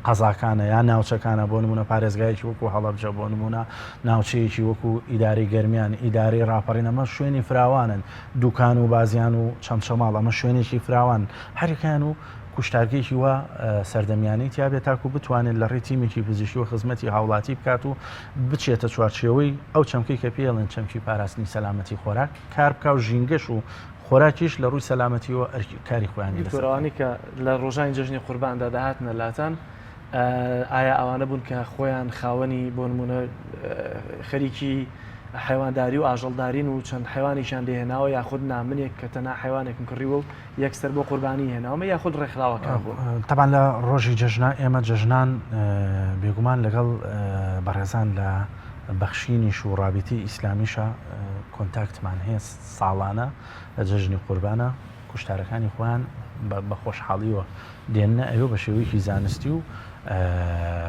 قەزاکانە یا ناوچەکانە بۆ نمونە پارێزگایەکی وەکو هەڵەبجە بۆ نمونە ناوچەیەکی وەکو ئیداری گەرمیان ئیداری ڕاپەڕین ئەمە شوێنی فراوانن دوکان و بازیان و چەمچەماڵ ئەمە شوێنێکی فراوان هەرێکیان و کوشتارگەیەکی وە سەردەمیانی تیابێت تاکو بتوانێت لە ڕێی تیمێکی پزیشکی و خزمەتی هاوڵاتی بکات و بچێتە چوارچێوەی ئەو چەمکەی کە پێڵێن چەمکی پاراستنی سەلامەتی خۆراک کار بکە و ژینگەش و خۆراکیش لە ڕووی سەلامەتیەوە کاری خۆیانی دکتۆرەوانی کە لە ڕۆژانی جەژنی قورباندا داهاتنە لاتان ئایا ئەوانە بوون کە خۆیان خاوەنی بۆ نمونە خەریکی حیوانداری و ئاژەڵدارین و چەند حیوانیشان لێهێناوە یاخود نامنێک کە تەنها حیوانێکم کڕیوە و یەکسەر بۆ قوربانی هێناومە یاخود ڕێکخراوەکان بوو تەبان لە ڕۆژی جەژنە ئێمە جەژنان بێگومان لەگەڵ بەڕێزان لە بەخشینیش و ڕابطی ئیسلامیشە کۆنتاکتمان هەیە ساڵانە لە جەژنی قوربانە کوشتارەکانی خۆیان بە خۆشحاڵیوە دێنە ئەوە بە شێوەیەکی زانستی و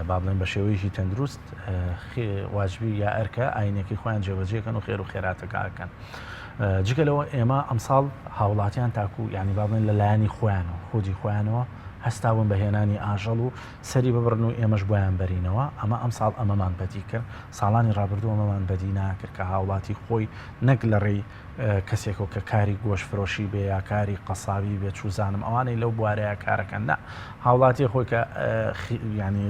با بڵێن بە شێوەیەکی تەندروست واجبی یا ئەرکە ئاینێکی خۆیان جێبەجێکەن و خێر و خێراتەکەکەن جگەلەوە ئێمە ئەمساڵ هاوڵاتیان تاکو یعنی با بڵێن لەلایەنی خۆیان و خودی خۆیانەوە هەستاون بە هێنانی ئاژەڵ و سەری ببڕن و ئێمەش بۆیان بەرینەوە ئەمە ئەم ساڵ ئەمەمان بەدی کرد ساڵانی ڕابردوو ئەمەمان بەدی ناکرد کە هاوڵاتی خۆی نەک لە ڕێی کەسێکەوە کە کاری گۆشت فرۆشی بێ یا کاری قەسابی بێ چوزانم ئەوانەی لەو بوارەیە کارەکەن نا هاوڵاتی خۆی کە ینی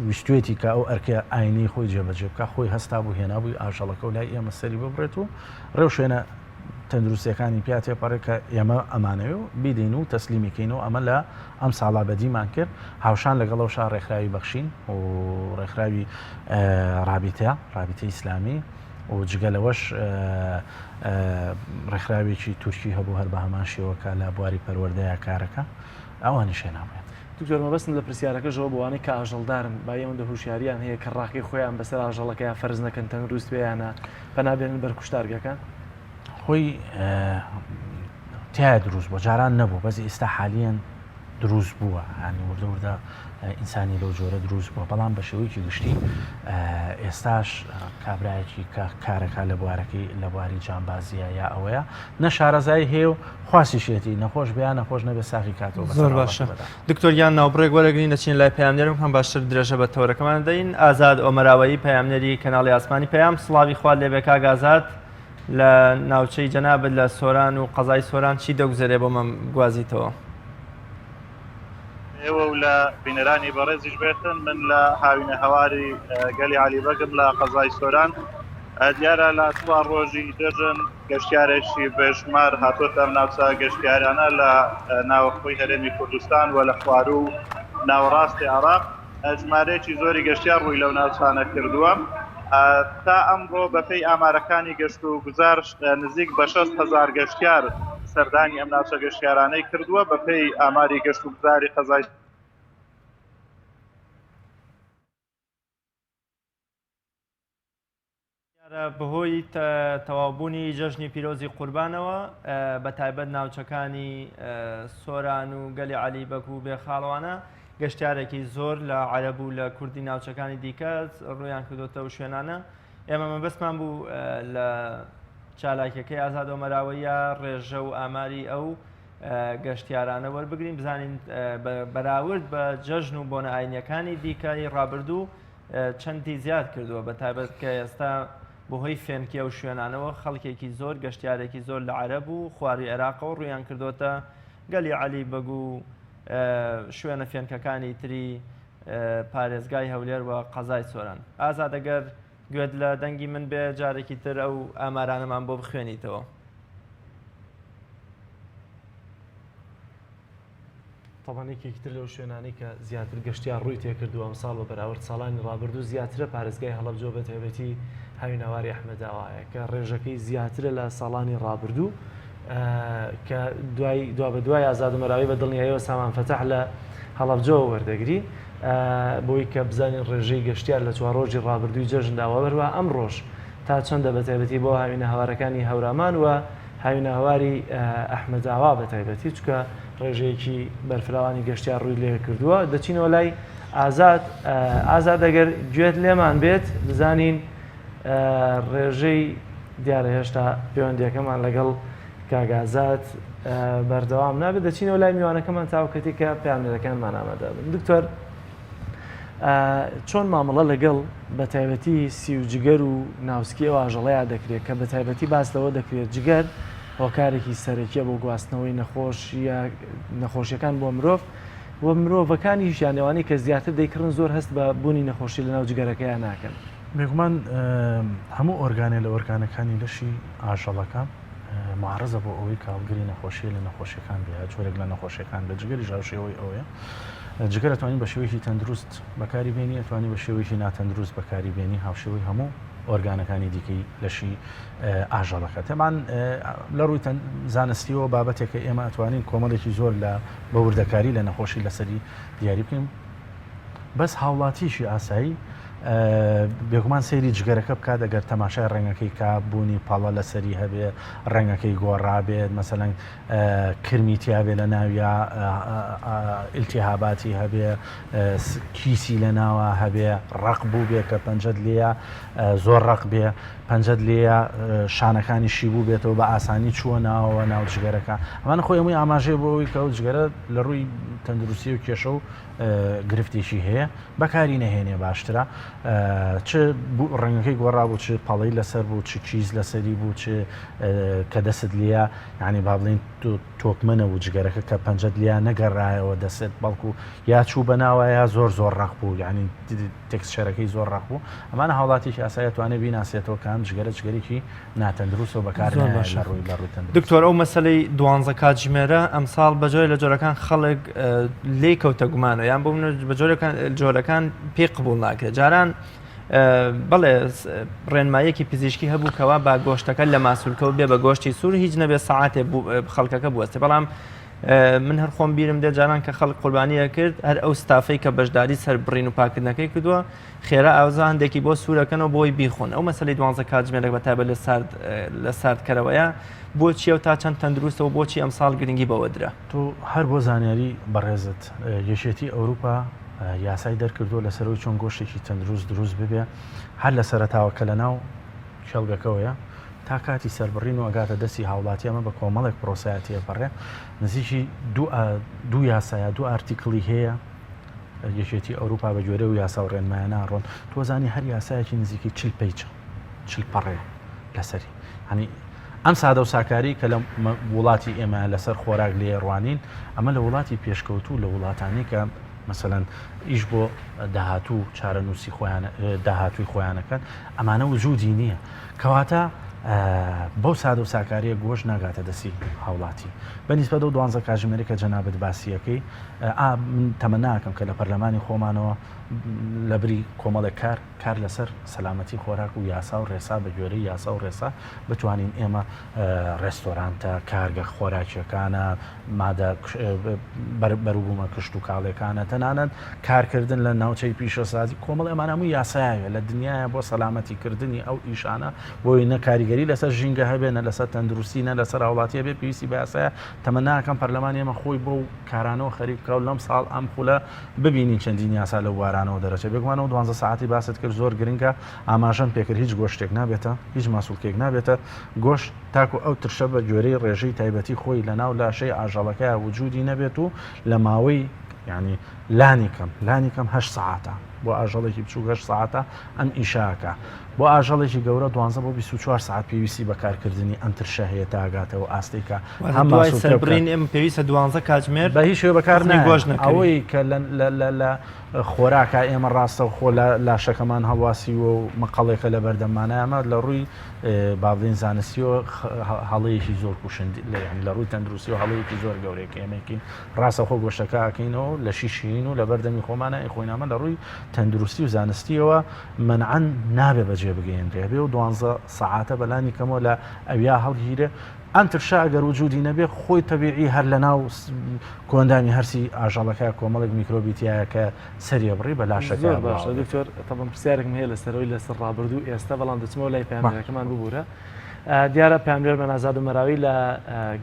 ویستێتی کە ئەو ئەرکە ئاینی خۆی جێبەجێ بکە خۆی هەستا بوو هێنابووی ئاژەڵەکە و لای ئێمە سەری ببرێت و ڕێو شوێنە تەندروستیەکانی پیا تێپەڕێ کە ئێمە ئەمانەوێ و بیدەین و تەسلیمیکەینەوە ئەمە لە ئەم ساڵا بەدیمان کرد هاوشان لەگەڵەوە شار ڕێکخراوی بەخشین و ڕێکخراوی ڕابطە ئیسلامی و جگەلەوەش ڕێکخراوێکی تورکی هەبوو هەر بە هەمان شێوەکە لە بواری پەروەردەیە کارەکە ئەوانی شێناوێت دکتۆر مەبەستم لە پرسیارەکەژەوە بۆوانەی کە ئاژەڵدارن با ئێوەندە هوشیاریان هەیە کە ڕاقی خۆیان بەسەر ئاژەڵەکەیان فەرز نەکەن تەندروست بێیانە پەنابێنن بەر کوشتارگەکان خۆی تیا دروست بۆ جاران نەبوو بەس ئێستا حالیان دروست بووە ینی وردە وردە ئینسانی لەو جۆرە دروست بووە بەڵام بە شێوەیەکی گشتی ئێستاش کابراایەکی کارەکە لە بوارەکەی لە بواری جانبازیە یا ئەوەیە نە شارەزای هەیە و خواسیشێتی نەخۆش بیان نەخۆش نەبێ ساقی کاتەوە زۆر باشە دکتۆریان ناوبڕێک وەرەگرین دەچین لای پەیامنێرم هەم باشتر درێژە بە تەورەکەمان دەین ئازاد ئۆمەراوایی پەیامنێری کەناڵی ئاسمانی پەیام سڵاوی خوارد لێبێ کاک ئازاد لە ناوچەی جەنابەت لە سۆران و قەزای سۆران چی دەگوزارێ بۆ مەم گوازیتەوە ئێوە و لە بینەرانی بەڕێزیش بێتن من لە هاوینە هەواری گەلی علیبەگم لە قەزای سۆران دیارە لە چوار ڕۆژی دەژن گەشتیارێکی بێژمار هاتوۆتە ناوچە گەشتیارانە لە ناوەخۆی هەرێمی کوردستان و لە خوار و ناوەڕاستی عێراق ژمارەیەکی زۆری گەشتیار ڕووی لەو ناوچانە کردووە تا ئەمڕۆ بەپێی ئامارەکانی گەشت و گوزار نزیک بە 6,000 گەشتیار سەردانی ئەم ناوچە گەشتیارانەی کردووە بەپێی ئاماری گەشت و گوزاری قەزای بەهۆی تەواوبوونی جەژنی پیرۆزی قوربانەوە بە تایبەت ناوچەکانی سۆران و گەلی عەلیبەگ و بێخاڵوانە گەشتارێکی زۆر لە عەرەب و لە کوردی ناوچەکانی دیکە ڕویان کردوتەوە شوێنانە ئێمە مەبەستمان بوو لە چالاکیەکەی ئازاد ئۆمەراوەیە ڕێژە و ئاماری ئەو گەشتیارانە وەربگرین بزانین بەراورد بە جەژن و بۆنە ئاینیەکانی دیکەی ڕابردوو چەندی زیاد کردووە بە تایبەت کە ئێستا بەهۆی فێنکی ئەو شوێنانەوە خەڵکێکی زۆر گەشتیارێکی زۆر لە عەرەب و خواری عێراق و ڕویان کردوتە گەلی عەلیبەگ و شوێنە فێنکەکانی تری پارێزگای هەولێر و قەزای سۆران ئازاد ئەگەر گوێت لە دەنگی من بێ جارێکی تر ئەو ئامارانەمان بۆ بخوێنیتەوە تەوانێکێکی تر لەو شوێنانی کە زیاتر گەشتیار ڕووی تێکردووە ئەمساڵ بە بەراورد ساڵانی ڕابردوو زیاترە پارێزگای هەڵەبجۆ بە تایبەتی هاوینەواری ئەحمەداوایە کە ڕێژەکەی زیاترە لە ساڵانی ڕابردوو کە دوا بە دوای ئازاد ئۆمەراوی بە دڵنیاییەوە سامان فەتەح لە هەڵەبجۆ وەردەگری بۆی کە بزانین ڕێژەی گەشتیار لە چوار ڕۆژی ڕابردووی جەژنداوە بەروە ئەم ڕۆژ تا چەندە بە تایبەتی بۆ هاوینە هەوارەکانی هەورامان و هاوینە هەواری ئەحمەداوا بە تایبەتی چکە ڕێژەیەکی بەرفراوانی گەشتیار ڕووی لێ کردووە دەچینەوە لای ئازاد ئەگەر گوێت لێمان بێت بزانین ڕێژەی دیارە هێشتا پەیوەندیەکەمان لەگەڵ کاگازات بەردەوام نابێت دەچینەوە لای میوانەکەمان تاوکەتی کە پەیامنێرەکانمان ئامادە بن دکتۆر چۆن مامەڵە لەگەڵ بە تایبەتی سیوجگەر و ناوسکی ئەو ئاژەڵەیە دەکرێت کە بە تایبەتی باس لەوە دەکرێت جگەر هۆکارێکی سەرەکیە بۆ گواستنەوەی نەخۆشیەکان بۆ مرۆڤ و مرۆڤەکانی ژیانێوانی کە زیاتر دەیکردن زۆر هەست بە بوونی نەخۆشی لە ناو جگەرەکەیان ناکەن بێگومان هەموو ئۆرگانێ لە ئۆرگانەکانی لەشی ئاژەڵەکان معرضە بۆ ئەوەی کاڵگەری نەخۆشیە لە نەخۆشیەکان بێ جۆرێک لە نەخۆشیەکان لە جگەری ژاوشەوەی ئەوەیە جگەر ئەتوانین بە شێوەیەکی تەندروست بەکاری بێنی ئەتوانی بە شێوەیەکی ناتەندروست بەکاری بێنی هاوشێوەی هەموو ئۆرگانەکانی دیکەی لەشی ئاژەڵەکە تێمان لە ڕووی زانستیەوە بابەتێکە ئێمە ئەتوانین کۆمەڵێکی زۆر لە بەوردەکاری لە نەخۆشی لەسەری دیاری بکەین بەس هاوڵاتیشی ئاسایی بێگومان سەیری جگەرەکە بکات ئەگەر تەماشای ڕەنگەکەی کا بوونی پاڵە لەسەری هەبێ ڕەنگەکەی گۆڕابێت مەسەلەن کرمیتیابێ لە ناویە ئیلتیهاباتی هەبێ کیسی لە ناوە هەبێ ڕق بوو بێ کە پەنجەت لێیە زۆر ڕق بێ پەنجەت لێیە شانەکانی شی بوو بێتەوە بە ئاسانی چووە ناوەوە ناو جگەرەکە ئەمانە خۆی هەمووی ئاماژەیە بۆ ئەوەی کە ئەو جگەرە لە ڕووی تەندروستی و کێشە و گرفتێکی هەیە بەکاری نەهێنێ باشترە چ ڕەنگەکەی گۆڕابوو چ پەڵەی لەسەر بوو چ چیز لەسەری بوو چ کە دەست لێە یعنی با بڵین تۆکمەنە و جگەرەکە کە پەنجەت لیا نەگەڕایەوە دەسێت بەڵکو یا چوو بەناوایە زۆر ڕق بوو یعنی تێکسچەرەکەی زۆر ڕق بوو ئەمانە هاوڵاتیی ئاسایەتوانێت بیناسێتەوە کام جگەرە جگەرێکی ناتەندروست و بەکار ڕووی لە ڕووی تەندروست دکتۆر ئەو مەسەلەی 12 کاتژمێرە ئەمساڵ بەجۆرە لە جۆرەکان خەڵک لێ کەوتە گومانەوە یان بۆ بە جۆرەکان پێی قبول ناکرێت جاران بەڵێ ڕێنمایەکی پزیشکی هەبوو کەوا با گۆشتەکە لە ماسوولکەوت بێ بە گۆشتی سوور هیچ نەبێ سەعاتێ خەڵکەکە بوەستێ بەڵام من هەر خۆم بیرم دێ جاران کە خەڵک قوربانیە کرد هەر ئەو ستافەی کە بەشداری سەر بڕین و پاکردنەکەی کردووە خێرا ئاوزە هەندێکی بۆ سوورەکەنەوە بۆی بیخۆن ئەو مەسەلەی 12 کاتژمێرێک بەتابەت لە ساردکەرەوەیە بۆچی ئەو تا چەند تەندروستەوە بۆچی ئەمساڵ گرنگی بەوە درا تۆ هەر بۆ زانیاری بەڕێزت یەشێتی ئەوروپا یاسای دەرکردووە لەسەرەوەی چۆن گۆشتێکی تەندروست دروست ببێ هەر لە سەرەتاوە کە لە ناو شەڵگەکەوەیە تا کاتی سەربڕین و ئەگاتە دەستی هاوڵاتی ئەمە بە کۆمەڵێک پرۆسایەتی پەڕێ نزیکی دوو یاسایە دوو ئارتیکڵی هەیە یەشێتی ئەوروپا بە گوێرە و یاسا و ڕێنمایانە ڕۆن تۆزانی هەر یاسایەکی نزیکی 40 پیجە 40 پەڕێ لەسەری هەنی ئەم سادە و ساکاری کە لە وڵاتی ئێمە لەسەر خۆراک لێ ڕوانین ئەمە لە وڵاتی پێشکەوتوو لە وڵاتانی کە مثلەن ئیش بۆ داهاتوو چارەنووسی داهاتووی خۆیانەکەن ئەمانە وجودی نییە کەواتە بەو سادە و ساکاریە گۆشت ناگاتە دەستی هاوڵاتی بەنسبە دە 12 کاتژمێری کە جەنابەت باسیەکەی من تەمە ناکەم کە لە پەرلەمانی خۆمانەوە لە بری کۆمەڵێک کار لەسەر سەلامەتی خۆراک و یاسا و ڕێسا بە گوێرەی یاسا و ڕێسا بتوانین ئێمە ڕێستۆرانتە کارگە خۆراکیەکانە مادە بەروبوومە کشت و کاڵەکانە تەنانەت کارکردن لە ناوچەی پیشەسازی کۆمەڵ ئەمانەمووی یاسایە لە دنیاە بۆ سەلامەتیکردنی ئەو ئیشانە بۆی نە کاریگەری لەسەر ژینگە هەبێنە لەسەر تەندروستی نە لەسەر هاوڵاتیە بێ پێویستی بە یاسایە تەمە ناکەم پەرلەمانی ئێمە خۆی بۆ کارانەوە خەریک بکە و لەم ساڵ ئەم خولە ببینین چەندین یاسا لە وارانەوە دەرەچێت بێگومانەوە 12 ساعتی باست کرد زۆر گرنگە ئاماژەم پێکرد هیچ گۆشتێک نابێتە هیچ ماسوولکێک نابێتە گۆشت تاکو ئەو ترشە بە گوێرەی ڕێژەی تایبەتی خۆی لە ناو لاشەی ئاژەڵەکەی وجودی نەبێت و لە ماوەی ینی لانی کەم 8 ساعتە بۆ ئاژەڵێکی بچوو 8 ساعتە ئەم ئیشاکە بۆ ئاژەڵێکی گەورە 12 بۆ 24 ساعت پێویستی بەکارکردنی ئەم ترشە هەیە تا ئاگاتەوە ئاستێکە هەم سەربڕین ئێمە پێویستە 12 کاتژمێر بە هیچ شێوە بەکار گۆشت ئەوەی کە لە خۆراکە ئێمە ڕاستە خۆ لاشەکەمان هەڵواسی و مەقەڵێکە لە بەردەمانە ئەمە لە ڕووی بابلین زانستیەوە هەڵەیەکی زۆر کوشندی لە ڕووی تەندروستی و هەڵەیەکی زۆر گەورەیەکە ئێمەکەین ڕاستە خۆ گۆشتەکە ئاکەینەوە لە شیشین و لە بەردەمی خۆمانە خۆینامە لە ڕووی تەندروستی و زانستیەوە منعەن نابێ بەجێ بگەێنرێ بێ و 12 ساعتە بەلانی کەمەوە لە ئەویا هەڵگیرێ ئەم ترشا ئەگەر وجودی نەبێ خۆی تەبیعی هەر لە ناو کۆندانی هەرسی ئاژەڵەکە کۆمەڵێک میکرۆبیتیایە کە سەریە بڕی بە لاشەکە باش دکتۆر تەبم پرسیارێکم هەیە لەسەرەوەی لەسەر ڕابردوو ئێستا بەڵام دەچمەوە لای پەیامبەرەکەمان ببوورە دیارە پامرێر بە نازاد و مەراوی لە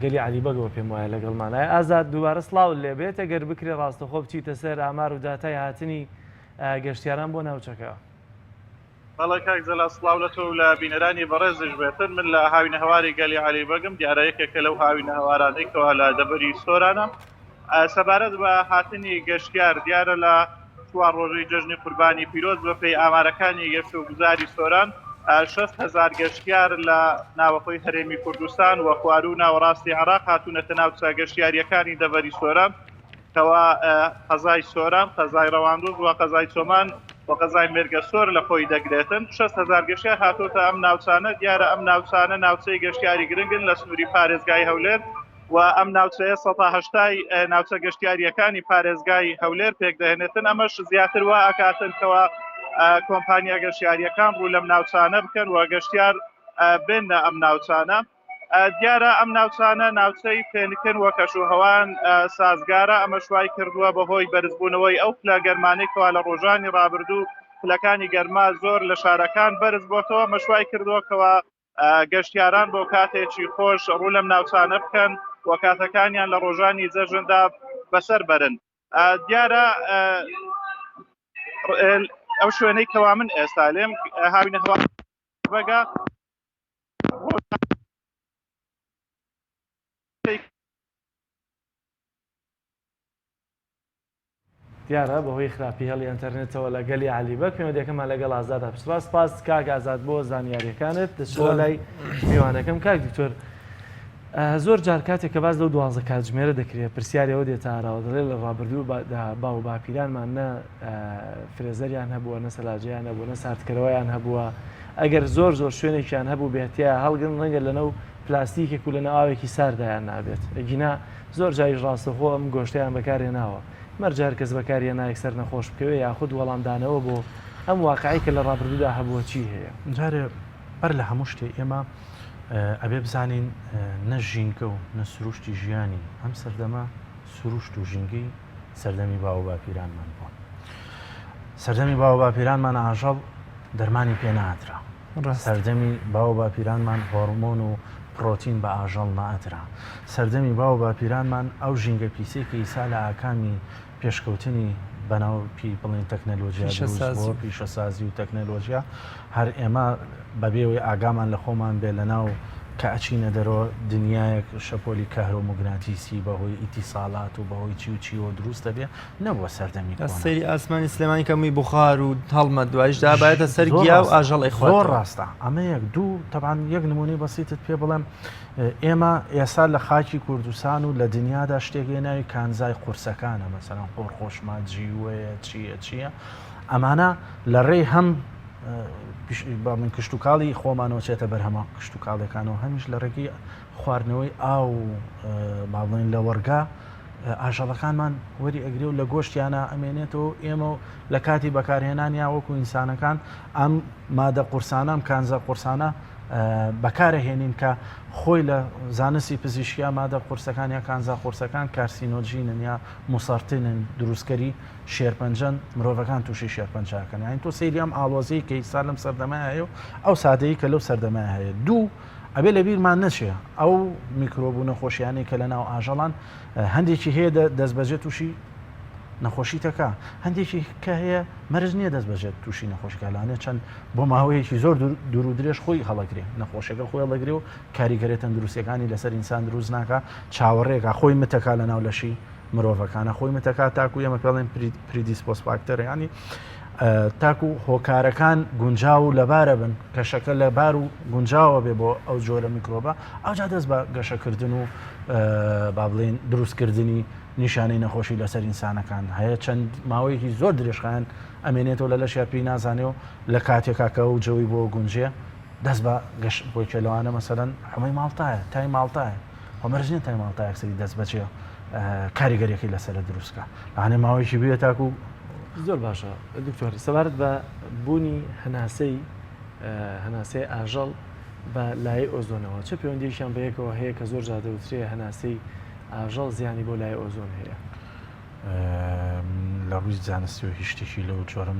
گەلی عەلیبەگەوە پێم وایە لەگەڵمانایە ئازاد دووبارە سڵاو لێبێت ئەگەر بکرێ ڕاستەخۆ بچیتە سەر ئامار و داتای هاتنی گەشتیاران بۆ ناوچەکە بەڵێ کاک زەلا سڵاو لە تۆ لە بینەرانی بەڕێزش بێتن من لە هاوینە هەواری گەلی عەلیبەگم دیارەیەکێکە لەو هاوینە هەوارانێکەوە لە دەبەری سۆرانە سەبارەت بە هاتنی گەشتیار دیارە لە 4 ڕۆژەی جەژنی قوربانی پیرۆز بە پێی ئامارەکانی گەشتوگوزاری سۆران 6,000 گەشتیار لە ناوەخۆی هەرێمی کوردستان و خوار و ناوەڕاستی عێراق هاتوونەتە ناوچە گەشتیاریەکانی دەبەری سۆران کەوا قەزای سۆران قەزای ڕەواندوز و قەزای چۆمان و قەزای مێرگە سۆر لە خۆی دەگرێتن 6,000 گەشتیار هاتوۆتە ئەم ناوچانە دیارە ئەم ناوچانە ناوچەی گەشتیاری گرنگن لە سنووری پارێزگای هەولێر و ئەم ناوچەیە 180 ناوچە گەشتیاریەکانی پارێزگای هەولێر پێک دەهێنێتن ئەمەش زیاتر وا ئاکاتنکەوە کۆمپانیا گەشتیاریەکان ڕوو لەم ناوچانە بکەن و گەشتیار بێنە ئەم ناوچانە دیارە ئەم ناوچانە ناوچەی پێنکن وە کەشوهەوان سازگارە ئەمە شوای کردووە بەهۆی بەرزبوونەوەی ئەو پلە گەرمانێکەوە لە ڕۆژانی ڕابردوو پلەکانی گەرما زۆر لە شارەکان بەرز بۆتەوە مەشوای کردووەکەوە گەشتیاران بۆ کاتێکی خۆش ڕوو لەم ناوچانە بکەن و کاتەکانیان لە ڕۆژانی جەژندا بەسەر بەرن دیارە ئەو شوێنەی کەوا من ئێستا لێم هاوینە هەوا بەگا دیارە بەهۆی خراپی هەڵی ئینتەرنێتەوە لە گەلی عەلیبەگ پێوەندیەکەمان لەگەڵ ئازادە پشتڕاست سپاس کاک ئازاد بۆ زانیاریەکانت دەچۆ لای میوانەکەم کاک دکتۆر زۆر جار کاتێک کە باز لەو 12 کاتژمێرە دەکرێت پرسیارەوە دێتە ئاراوە دەڵێ لە ڕابردوو با و باپیرانمان نە فرێزەریان هەبووە نە سەلاجیان هەبوو نە ساردکەرەوەیان هەبووە ئەگەر زۆر شوێنێکیان هەبوو بێتیا هەڵگرن ڕەنگە لەنەو پلاستیکێک و لەنە ئاوێکی ساردایان نابێت ئەگینا زۆر جایش ڕاستەخۆ ئەم گۆشتیان بەکارهێناوە مەرجار کەس بەکاریە نایەکسەر نەخۆش بکەوێ یاخود وەڵامدانەوە بۆ ئەم واقعی کە لە ڕابردوودا هەبووە چی هەیە جارێ بەر لە هەموو شتێ ئێمە ئەبێ بزانین نەژینکە و نەسروشتی ژیانی ئەم سەردەمە سروشت و ژینگەی سەردەمی باو باپیرانمان بووە. سەردەمی باو باپیرانمان ئاژەڵ دەرمانی پێ ناترا. سەردەمی باو باپیرانمان هۆرمۆن و پرۆتین بە ئاژەڵ ناترا. سەردەمی باو باپیرانمان ئەو ژینگە پیسەی کە ئیسا لە ئاکامی پێشکەوتنی بەناوپی بڵین تەکنەلۆژیا بۆ پیشەسازی و تەکنەلۆژیا هەر ئێمە بەبێەوەی ئاگامان لە خۆمان بێ لە ناو کە ئەچینە دەرەوە دنیایەک شەپۆلی کارۆمۆگناتیسی بەهۆی ئیتیساڵات و بەهۆی چی و چیوە دروستە بێ نەبووە سەردەمی سەری ئاسمانی سلێمانی کەمووی بخار و هەڵمە دوایشدا باێتە سەر گیا و ئاژەڵی زۆر ڕاستە ئەمە یەک دوو تەبان یەک نمونەی بەسیتت پێ بڵێم ئێمە ئێستا لە خاکی کوردستان و لە دنیادا شتێکی ناوی کانزای قورسەکانە مەسەران خۆرخۆشمات جیوەیە چییە ئەمانە لە ڕێی هەم من کشتتوکاڵی خۆمانەوە چێتە بەرهەمە کشتتوکاڵەکانەوە هەمیش لە ڕێگەی خواردنەوەی ئاو باڵێن لە وەرگا ئاژەڵەکانمان وەری ئەگری و لە گۆشتیانە ئەمێنێتەوە ئێمە لە کاتی بەکارهێنانیا وەکو ئینسانەکان ئەم مادە قورسانە ئەم کانزە قورسانە بەکارەهێنین کە خۆی لە زانستی پزیشکیا مادە قورسەکان یا کانزا قورسەکان کارسینۆجینن یا موسەرتنن دروستکەری شێرپەنجەن مرۆڤەکان تووشی شێرپەنجاکەن یانی تۆ سەیری ئەم ئاڵۆزەی کە ئیسا لەم سەردەمای هەیە و ئەو سادەیی کە لەو سەردەمای هەیە دوو ئەبێ لە بیرمان نەچێ ئەو میکرۆبوو نەخۆشیانەی کە لە ناو ئاژەڵان هەندێکی هەیە دەستبەجێت تووشی نەخۆشی تەکا هەندێکی کە هەیە مەرج نییە دەست بەجێت تووشی نەخۆشکالانێ چەند بۆ ماوەیەکی زۆر دوور و درێژ خۆی هەڵەگرێ نەخۆشیەکە خۆی هەڵەگرێ و کاریگەرێتەن دروستەکانی لەسەر ئینسان دروست ناکە چاوەڕێکە خۆی متەکا لە ناو لەشی مرۆڤەکانە خۆی متەکا تاکو ئێمە پێڵێن پریدیسپۆس فاکتەر ینی تاکو هۆکارەکان گونجاو لەبارە بن کەشەکە لە بار و گونجاوە بێ بۆ ئەو جۆرە میکرۆبە ئەوجا دەست بە گەشەکردن و با بڵێن دروستکردنی نیشانەی نەخۆشی لەسەر ئینسانەکان هەیە چەند ماوەیەکی زۆر درێژخایەن ئەمێنێتەوە لە لەشیا پێی نازانێ و لە کاتێکاکە و جەوی بۆ گونجێ دەست بە گەشت بۆی کێلەوانە مەسەلەن حمەی ماڵتایە تای ماڵتایە هەمەرژێن تای ماڵتایە سەری دەست بەچێ کاریگەریەکی لەسەرە دروستکە هەانێ ماوەیەکی بێ تاکو زۆر باشە دکتۆر سەبارەت بە بوونی هەناسەی ئاژەڵ بە لای ئۆزۆنەوە چه پەیوەندیشیان بەیەکەوە هەیە کە زۆر جادەوترێ هەناسەی ئاژەڵ زیانی بۆ لای ئۆزۆن هەیە لە ڕووی زانستیەوە هیچ شتێکی لەو جۆرم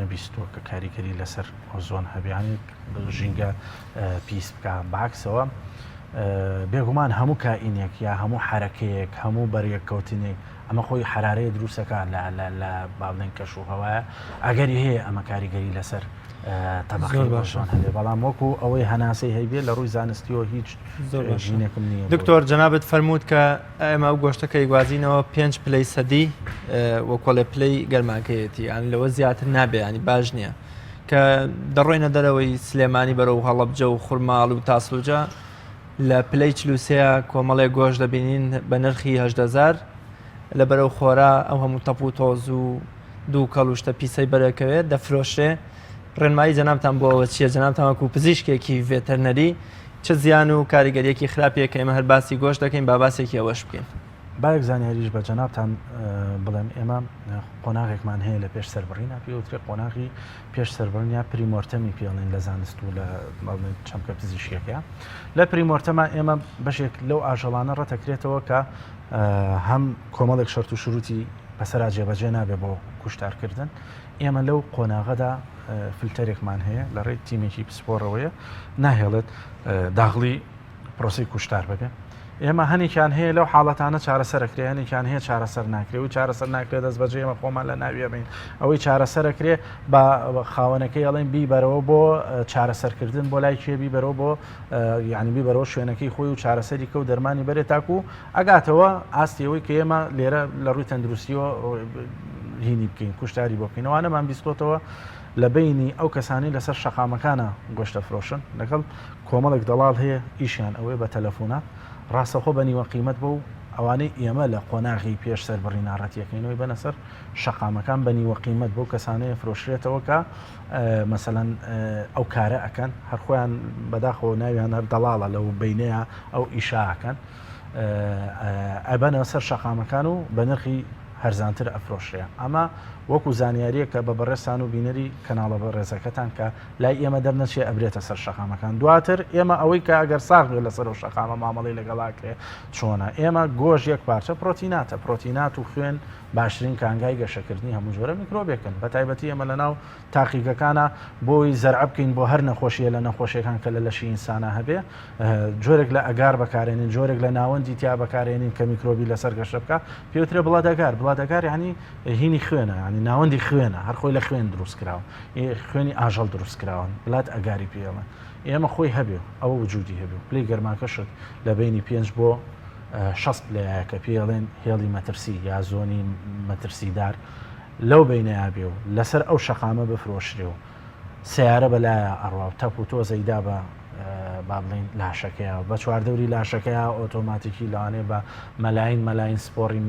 نەبیستوە کە کاریگەری لەسەر ئۆزۆن هەبیانی ژینگە پیس بکە باکسەوە بێگومان هەموو کائینێک یا هەموو حرەکەیەک هەموو بەریەککەوتنێک ئەمە خۆی حرارەیە دروستەکە لە باڵێن کەش و هەوایە ئەگەری هەیە ئەمە کاریگەری لەسەر تەبەقی باشان هەبێ بەڵام وەکو ئەوەی هەناسەی هەیبێ لە ڕووی زانستیەوە هیچ ژینێکم نییە. دکتۆر جەنابەت فەرمووت کە ئێمە ئەو گۆشتەکە گوازینەوە 5 پلەی سەدی وەکۆڵێ پلەی گەرماکەیەتی یان لەوە زیاتر نابێ ینی باش نییە کە دەڕۆینە دەرەوەی سلێمانی بەرەو هەڵەبجە و خوورماڵ و تاسلوجە لە پلەی چلووسەیە کۆمەڵێ گۆشت دەبینین بە نرخی 8,000 لە بەرەو خۆرا ئەو هەموو تەپ و تۆز و دوو کەڵوشتە پیسەی بەرەکەوێت دەفرۆشێ ڕێنمایی جەنابتان بۆەوە چییە جەنابتانوەکو پزیشکێکی ڤێتەرنەری چه زیان و کاریگەریەکی خراپیە کە ئێمە هەر باسی گۆشت دەکەین با باسێکی ئەوەش بکەین. باەک زانیاریش بە جەنابتان بڵێم ئێمە قۆناغێکمان هەیە لە پێش سەربڕینە پێوترێ قۆناغی پێش سەربڕنیا پریمۆرتەمی پێڵێن لە زانست و لە چەمکە پزیشکێکە لە پریمۆرتەما ئێمە بەشێک لەو ئاژەڵانە ڕەتەکرێتەوە کە هەم کۆمەڵێک شەرت و شروتی بەسەرا جێبەجێ نابێ بۆ کوشتارکردن ئێمە لەو قۆناغەدا فیلتەرێکمان هەیە لە ڕێی تیمێکی پسپۆرەوەیە ناهێڵێت داغڵی پرۆسی کوشتار ببێ ئێمە هەنێکیان هەیە لەو حاڵەتانە چارەسەرەکرێ هەنێکیان هەیە چارەسەر ناکرێ و چارەسەر ناکرێ دەست بەجێ ئێمە خۆمان لە ناویە بین ئەوەی چارەسەرەکرێ بە خاوەنەکەی ئەڵێن بیبەرەوە بۆ چارەسەرکردن بۆ لای کێ بیبەرەوە بۆ یعنی بیبەرەوە شوێنەکەی خۆی و چارەسەری کە و دەرمانی بەرێت تاکو ئەگاتەوە ئاستیەوەی کە ئێمە لێرە لە ڕووی تەندروستیەوە هینی بکەین کوشتاری بۆ بکەینەوەوانەمان بیستۆتەوە لە بینی ئەو کەسانی لەسەر شەقامەکانە گۆشتە فرۆشن لەگەڵ کۆمەڵێک دەڵال هەیە ئیشیان ئەوەی بە تەلەفۆنە ڕاستەخۆ بەنیوە قیمەت بۆ ئەوانەی ئێمە لە قۆناغی پێش سەربڕی ناڕەتیەکەینەوەی بەنەسەر شەقامەکان بەنیوە قیمەت بۆ کەسانەیە فرۆشرێتەوە کە مەسەلەن ئەو کارە ئەکەن هەرخۆیان بەداخەوە ناویان هەر دەڵاڵە لەو بینەیە ئەو ئیشاکەن ئەبەنە سەر شەقامەکان و بە نرخی هەرزانتر ئەفرۆشرێ. ئەمە وەکو زانیاریە کە بە بەڕێستان و بینەری کەناڵە بە ڕێزەکەتان کە لای ئێمە دەرنەچێ ئەبرێتە سەر شەقامەکان. دواتر ئێمە ئەوەی کە ئەگەر ساغ بێت لەسەر و شەقامە مامەڵی لەگەڵاکرێ چۆنە. ئێمە گۆژ یەک پارچە پرۆتیناتە، پرۆتینات و خوێن باشترین کانگای گەشەکردنی هەموو جۆرە میکرۆبێکن. بە تایبەتی ئێمە لەناو تاقیگەکانە بۆی زەرع بکەین بۆ هەر نەخۆشیە لە نەخۆشیەکان کە لە لەشی ئینسانە هەبێ، جۆرێک لە ئەگار بەکارێنین، جۆرێک لە ناوەندی تیا بەکارێنین کە میکرۆبی لەسەر گەشە بکە، پێوترێ بڵادەگار. بڵادەگار یعنی هینی خوێنە، ینی ناوەندی خوێنە، هەر خۆی لە خوێن دروست کراوە، خوێنی ئاژەڵ دروست کراون، بڵات ئەگاری پێڵە. ئێمە خۆی هەبێ ئەوە وجودی هەبێ پلەی گەرماکەشت لە بینی 5 بۆ 6 پلەیە کە پێڵێن هێڵی مەترسی یا زۆنی مەترسیدار لەو بینەیە بێ و لەسەر ئەو شەقامە بفرۆشرێ و سیارە بەلایە ئەڕوا و تەپ و تۆزەیدا بە با بڵین لاشەکەیە بە چواردەوری لاشەکەیە ئۆتۆماتیکی لەوانێ بە مەلاین سپۆڕی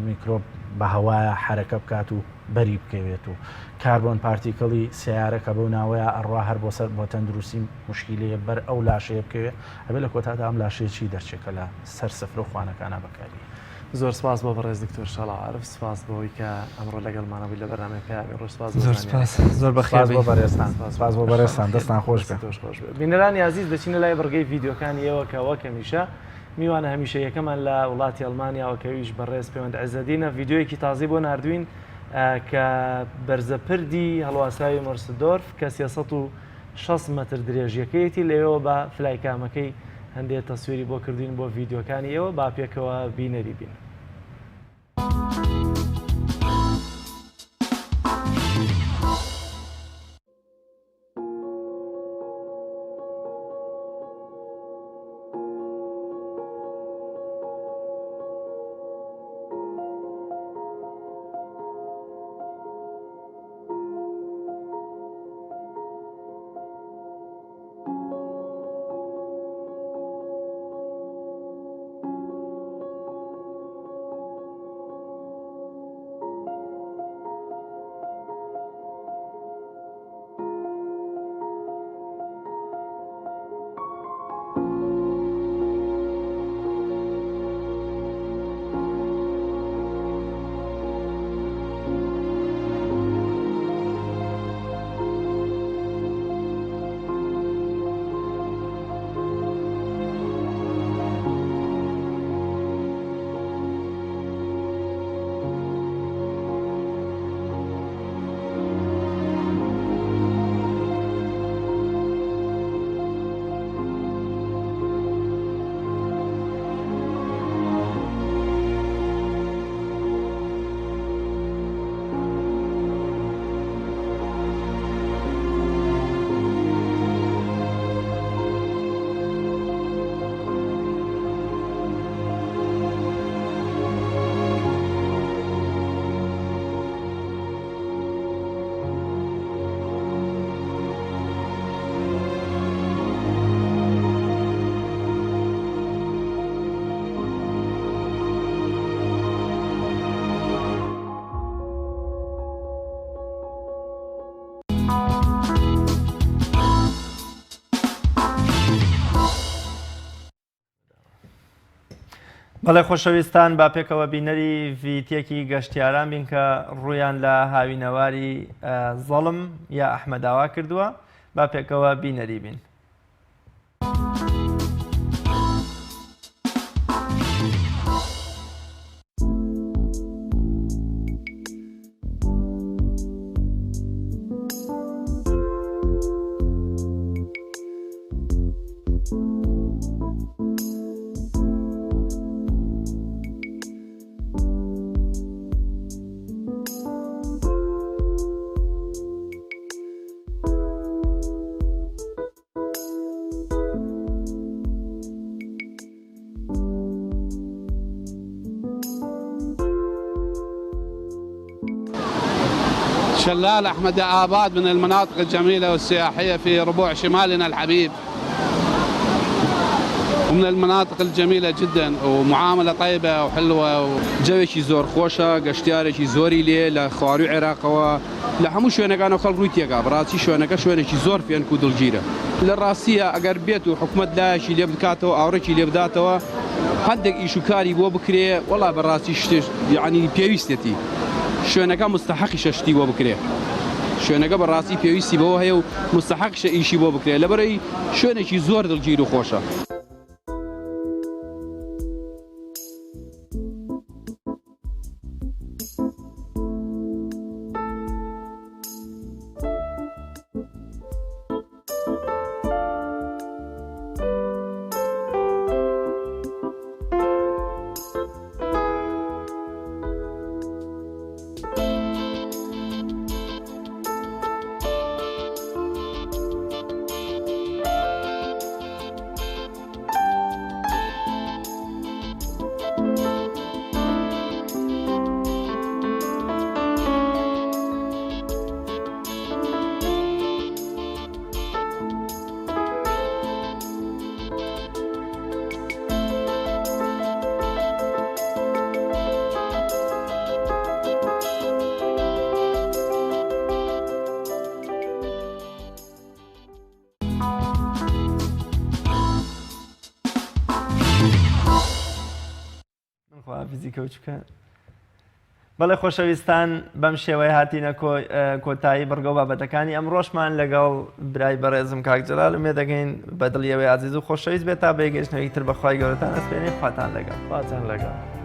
میکرۆب بە هەوایە حرەکە بکات و بەری بکەوێت و کاربۆن پارتیکڵی سیارە کە بەو ناوەیە ئەڕوا هەر بۆ سەر بۆ تەندروستی مشکیلەیە بەر ئەو لاشەیە بکەوێت ئەبێ لە کۆتادا ئەم لاشەیەکی دەرچێکە لە سەر سفر و خوانەکانە بەکاری. زۆر سپاس بۆ بەڕێز دکتۆر شەڵا عارف، سپاس بۆەوەی کە ئەمڕۆ لەگەڵمانە بووی لە بەرنامەی پیاوی ڕۆژ. سپاس زۆر بەخێر بۆ بەڕێستان، سپاس بۆ بەڕێستان، دەستان خۆش بێت. بینەرانی عزیز دەچینە لای بڕگەی ڤیدیۆکانی ئێوە کە وەک هەمیشە میوانە هەمیشە یەکەمان لە وڵاتی ئەڵمانیاوە کەویش بەڕێز پەیوەند عەزەدینە ڤیدیۆیەکی تازی بۆ ناردوین کە بەرزەپردی هەڵواساوی مۆرسدۆرف کە 360 مەتر درێژیەکەیەتی لەوێەوە بە فلایکامەکەی هەندێک تەسویری بۆ کردوین بۆ ڤیدیۆکانی ئێوە با پێکەوە بینەری بین. بەڵێ خۆشەویستان با پێکەوە بینەری ڤیتێکی گەشتیاران بین کە ڕویان لە هاوینەواری زەڵم یا ئەحمەداوا کردووە با پێکەوە بینەری بین. شلال أحمد آباد من المناطق الجميلة والسياحية في ربوع شمالنا الحبيب، ومن المناطق الجميلة جدا ومعاملة طيبة وحلوة جوێکی زۆر خۆشە، گەشتیارێکی زۆری لێ لە خواروی عێراقەوە لە هەموو شوێنەکان و خەڵ ڕووی تێگا بڕاستی شوێنەکە شوێنێکی زۆر فێنک و دڵگیرە. لە ڕاستیە ئەگەر بێت و حکومەت لایەکی لێ بکاتەوە ئاوڕێکی لێ بداتەوە هەندێک ئیشوکاری بۆ بکرێ وەڵا بەڕاستی شتێش یعنی پێویستێتی شوێنەکە مستحقی شەشتی بۆ بکرێ شوێنەکە بەڕاستی پێویستی بەوە هەیە و مستحقشە ئیشی بۆ بکرێ لەبەرەوەی شوێنێکی زۆر دڵگیر و خۆشە. فیزیکە وچکە بەڵێ خۆشەویستان بەم شێوەیە هاتینە کۆتایی بەرگە و بابەتەکانی ئەم ڕۆژمان لەگەڵ برای بەڕێزم کاک جەلال و دەگەین بەدڵیەوەی عزیز و خۆشەویست بێت تا بێگەشتنەوەی تر بەخوای گەورەتان ئەسپێنێ خواتان لەگەڵ خواتان لەگەڵ.